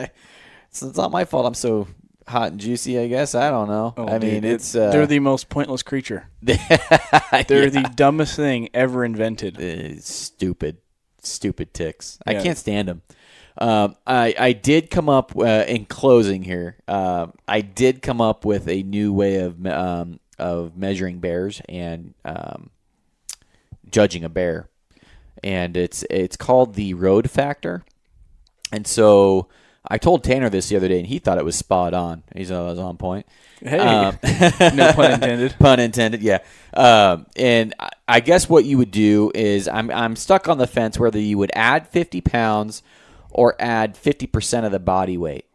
[SPEAKER 1] it's not my fault. I'm so hot and juicy, I guess. I don't know.
[SPEAKER 2] Oh,
[SPEAKER 1] I mean,
[SPEAKER 2] they're the most pointless creature. They're the dumbest thing ever invented.
[SPEAKER 1] Stupid ticks. Yeah. I can't stand them. I did come up in closing here. I did come up with a new way of measuring bears and judging a bear, and it's called the road factor. And so I told Tanner this the other day, and he thought it was spot on. He thought it was on point.
[SPEAKER 2] Hey, no pun intended.
[SPEAKER 1] Pun intended, yeah. And I guess what you would do is I'm stuck on the fence whether you would add 50 pounds or add 50% of the body weight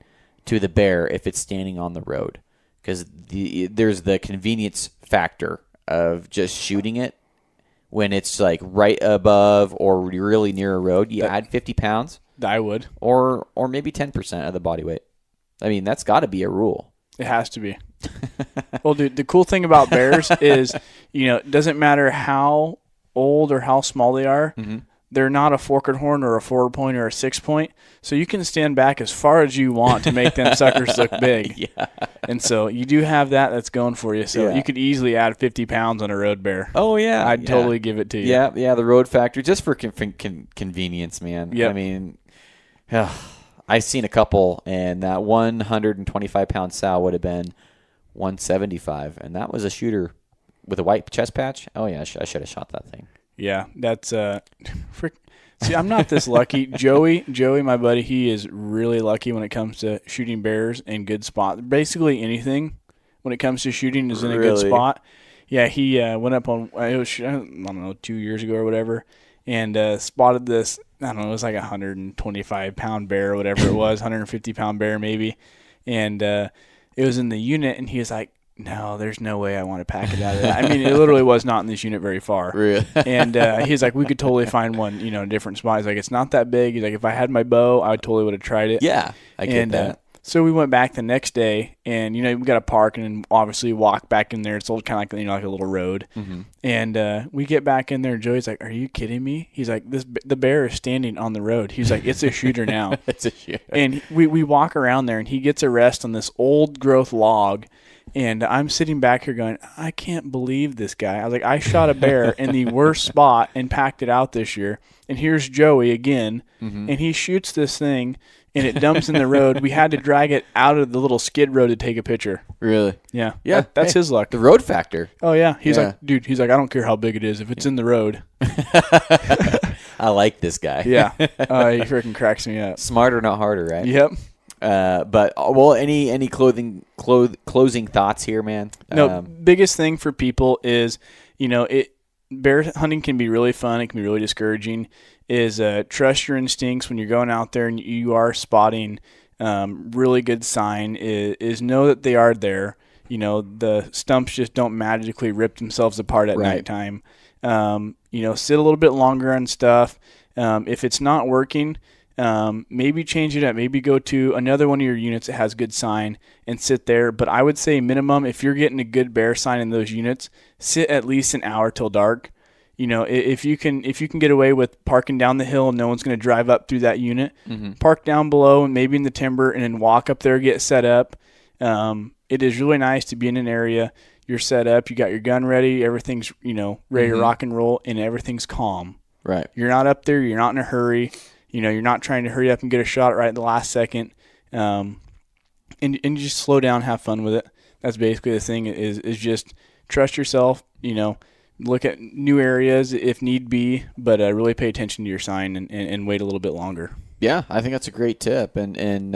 [SPEAKER 1] to the bear if it's standing on the road. Because there's the convenience factor of just shooting it when it's like right above or really near a road. You add 50 pounds.
[SPEAKER 2] I would.
[SPEAKER 1] Or maybe 10% of the body weight. I mean, that's got to be a rule.
[SPEAKER 2] It has to be. Well, dude, the cool thing about bears is, you know, it doesn't matter how old or how small they are. Mm-hmm. They're not a forked horn or a 4-point or a 6-point. So you can stand back as far as you want to make them suckers look big.
[SPEAKER 1] Yeah.
[SPEAKER 2] And so you do have that's going for you. So you could easily add 50 pounds on a road bear.
[SPEAKER 1] Oh, yeah.
[SPEAKER 2] I'd totally give it to you.
[SPEAKER 1] Yeah, the road factor, just for convenience, man.
[SPEAKER 2] Yep.
[SPEAKER 1] I mean, I've seen a couple, and that 125-pound sow would have been 175, and that was a shooter with a white chest patch. Oh, yeah, I should have shot that thing.
[SPEAKER 2] Yeah, that's See, I'm not this lucky. Joey, my buddy, he is really lucky when it comes to shooting bears in good spot. Basically anything when it comes to shooting is in a good spot. Yeah, he went up on, it was, I don't know, 2 years ago or whatever, and spotted this, I don't know, it was like a 125-pound bear or whatever it was, 150-pound bear maybe, and it was in the unit, and he was like, no, there's no way I want to pack it out of that. I mean, it literally was not in this unit very far.
[SPEAKER 1] Really?
[SPEAKER 2] And he's like, we could totally find one, in a different spot. He's like, it's not that big. He's like, if I had my bow, I totally would have tried it.
[SPEAKER 1] Yeah, I get that.
[SPEAKER 2] So we went back the next day, and, we got to park and then obviously walk back in there. It's kind of like, like a little road. Mm-hmm. And we get back in there, and Joey's like, are you kidding me? He's like, the bear is standing on the road. He's like, it's a shooter now.
[SPEAKER 1] It's a shooter.
[SPEAKER 2] And we walk around there, and he gets a rest on this old growth log. And I'm sitting back here going, I can't believe this guy. I was like, I shot a bear in the worst spot and packed it out this year. And here's Joey again, and he shoots this thing, and it dumps in the road. We had to drag it out of the little skid road to take a picture.
[SPEAKER 1] Really?
[SPEAKER 2] Yeah. Yeah. That's his luck.
[SPEAKER 1] The road factor.
[SPEAKER 2] Oh, yeah. He's like, dude, I don't care how big it is. If it's in the road.
[SPEAKER 1] I like this guy.
[SPEAKER 2] Yeah. He freaking cracks me up.
[SPEAKER 1] Smarter, not harder, right?
[SPEAKER 2] Yep.
[SPEAKER 1] But any closing thoughts here, man?
[SPEAKER 2] No, biggest thing for people is, bear hunting can be really fun. It can be really discouraging. Is trust your instincts when you're going out there and you are spotting really good sign. Is know that they are there. The stumps just don't magically rip themselves apart at nighttime. Sit a little bit longer on stuff. If it's not working, maybe change it up. Maybe go to another one of your units that has good sign and sit there. But I would say minimum, if you're getting a good bear sign in those units, sit at least an hour till dark. You know, if you can get away with parking down the hill and no one's going to drive up through that unit, park down below and maybe in the timber and then walk up there, get set up. It is really nice to be in an area. You're set up, you got your gun ready, everything's, you know, ready to rock and roll, and everything's calm.
[SPEAKER 1] Right.
[SPEAKER 2] You're not up there, you're not in a hurry. You know, you're not trying to hurry up and get a shot right at the last second. And you just slow down, have fun with it. That's basically the thing is just trust yourself, you know, look at new areas if need be, but really pay attention to your sign and wait a little bit longer.
[SPEAKER 1] Yeah, I think that's a great tip. And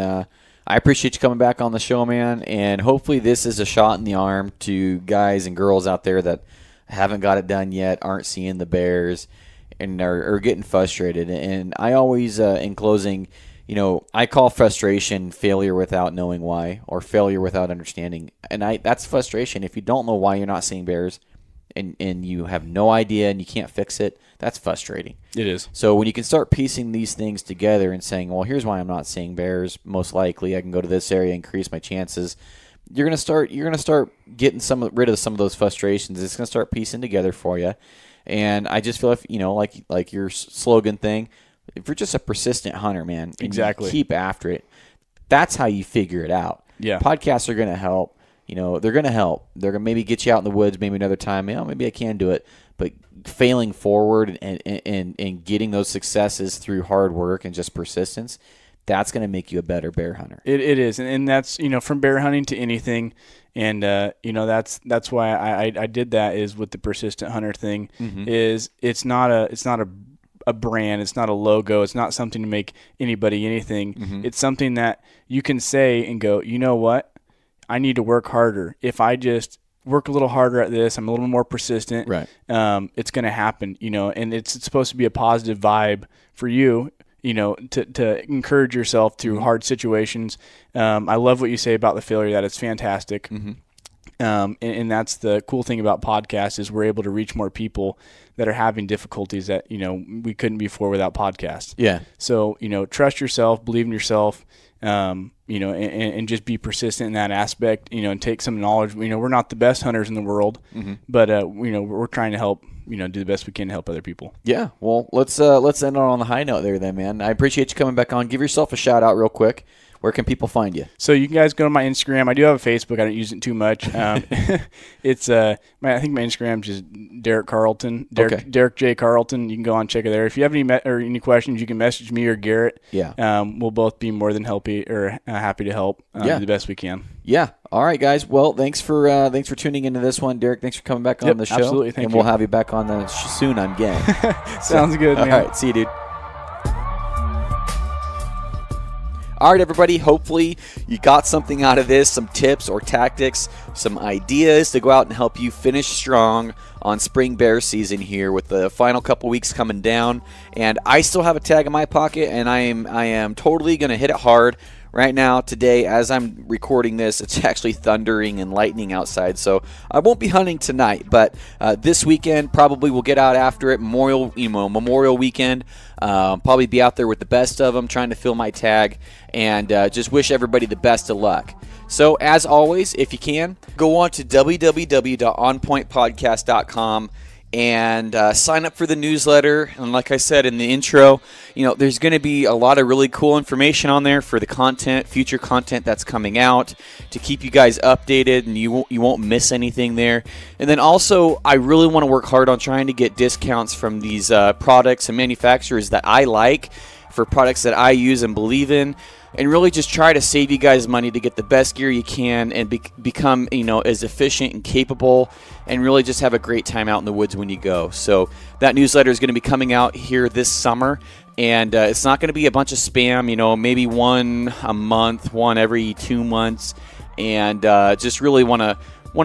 [SPEAKER 1] I appreciate you coming back on the show, man. And hopefully this is a shot in the arm to guys and girls out there that haven't got it done yet, aren't seeing the bears, and are getting frustrated. And I always, in closing, you know, I call frustration failure without knowing why, or failure without understanding. And that's frustration. If you don't know why you're not seeing bears and you have no idea and you can't fix it, that's frustrating.
[SPEAKER 2] It is.
[SPEAKER 1] So when you can start piecing these things together and saying, well, here's why I'm not seeing bears, most likely I can go to this area, increase my chances, you're gonna start getting rid of some of those frustrations. It's gonna start piecing together for you. And I just feel, if you know, like your slogan thing, if you're just a persistent hunter, man, and
[SPEAKER 2] exactly,
[SPEAKER 1] you keep after it, that's how you figure it out.
[SPEAKER 2] Yeah,
[SPEAKER 1] podcasts are gonna help. You know, they're gonna help. They're gonna maybe get you out in the woods, maybe another time. You know, maybe I can do it. But failing forward and getting those successes through hard work and just persistence, that's going to make you a better bear hunter.
[SPEAKER 2] It is, and that's, you know, from bear hunting to anything, and you know, that's why I did that, is with the persistent hunter thing. Is it's not a brand, it's not a logo, it's not something to make anybody anything. It's something that you can say and go, you know what, I need to work harder. If I just work a little harder at this, I'm a little more persistent,
[SPEAKER 1] right?
[SPEAKER 2] It's going to happen, you know, and it's supposed to be a positive vibe for you, you know, to encourage yourself through hard situations. I love what you say about the failure, that it's fantastic. And that's the cool thing about podcasts, is we're able to reach more people that are having difficulties that, you know, we couldn't before without podcasts.
[SPEAKER 1] Yeah.
[SPEAKER 2] So, you know, trust yourself, believe in yourself, you know, and just be persistent in that aspect, you know, and take some knowledge. You know, we're not the best hunters in the world, but, you know, we're trying to help, you know, do the best we can to help other people.
[SPEAKER 1] Yeah. Well, let's end on the high note there then, man. I appreciate you coming back on. Give yourself a shout out real quick. Where can people find you?
[SPEAKER 2] So you guys go to my Instagram. I do have a Facebook. I don't use it too much. It's I think my Instagram is just Derek Carlton. Derek J. Carlton. You can go on and check it there. If you have any questions, you can message me or Garrett.
[SPEAKER 1] Yeah.
[SPEAKER 2] We'll both be more than happy to help. Do the best we can.
[SPEAKER 1] Yeah. All right, guys. Well, thanks for tuning into this one, Derek. Thanks for coming back on the show.
[SPEAKER 2] Absolutely. Thank you.
[SPEAKER 1] We'll have you back on soon. I'm game.
[SPEAKER 2] Sounds good, man.
[SPEAKER 1] All right. See you, dude. All right, everybody, hopefully you got something out of this, some tips or tactics, some ideas to go out and help you finish strong on spring bear season here, with the final couple weeks coming down. And I still have a tag in my pocket, and I am totally going to hit it hard. Right now, today, as I'm recording this, it's actually thundering and lightning outside, so I won't be hunting tonight. But this weekend, probably we'll get out after it. Memorial weekend, probably be out there with the best of them, trying to fill my tag, and just wish everybody the best of luck. So, as always, if you can, go on to www.onpointpodcast.com and sign up for the newsletter. And like I said in the intro, you know, there's going to be a lot of really cool information on there for the content, future content that's coming out, to keep you guys updated, and you won't miss anything there. And then also, I really want to work hard on trying to get discounts from these products and manufacturers that I like, for products that I use and believe in, and really just try to save you guys money to get the best gear you can and become, you know, as efficient and capable, and really just have a great time out in the woods when you go. So that newsletter is going to be coming out here this summer, and it's not going to be a bunch of spam, you know, maybe one a month, one every 2 months, and just really want to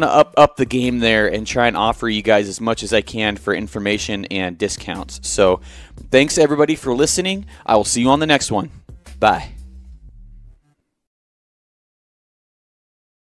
[SPEAKER 1] up the game there and try and offer you guys as much as I can for information and discounts. So thanks everybody for listening. I will see you on the next one. Bye.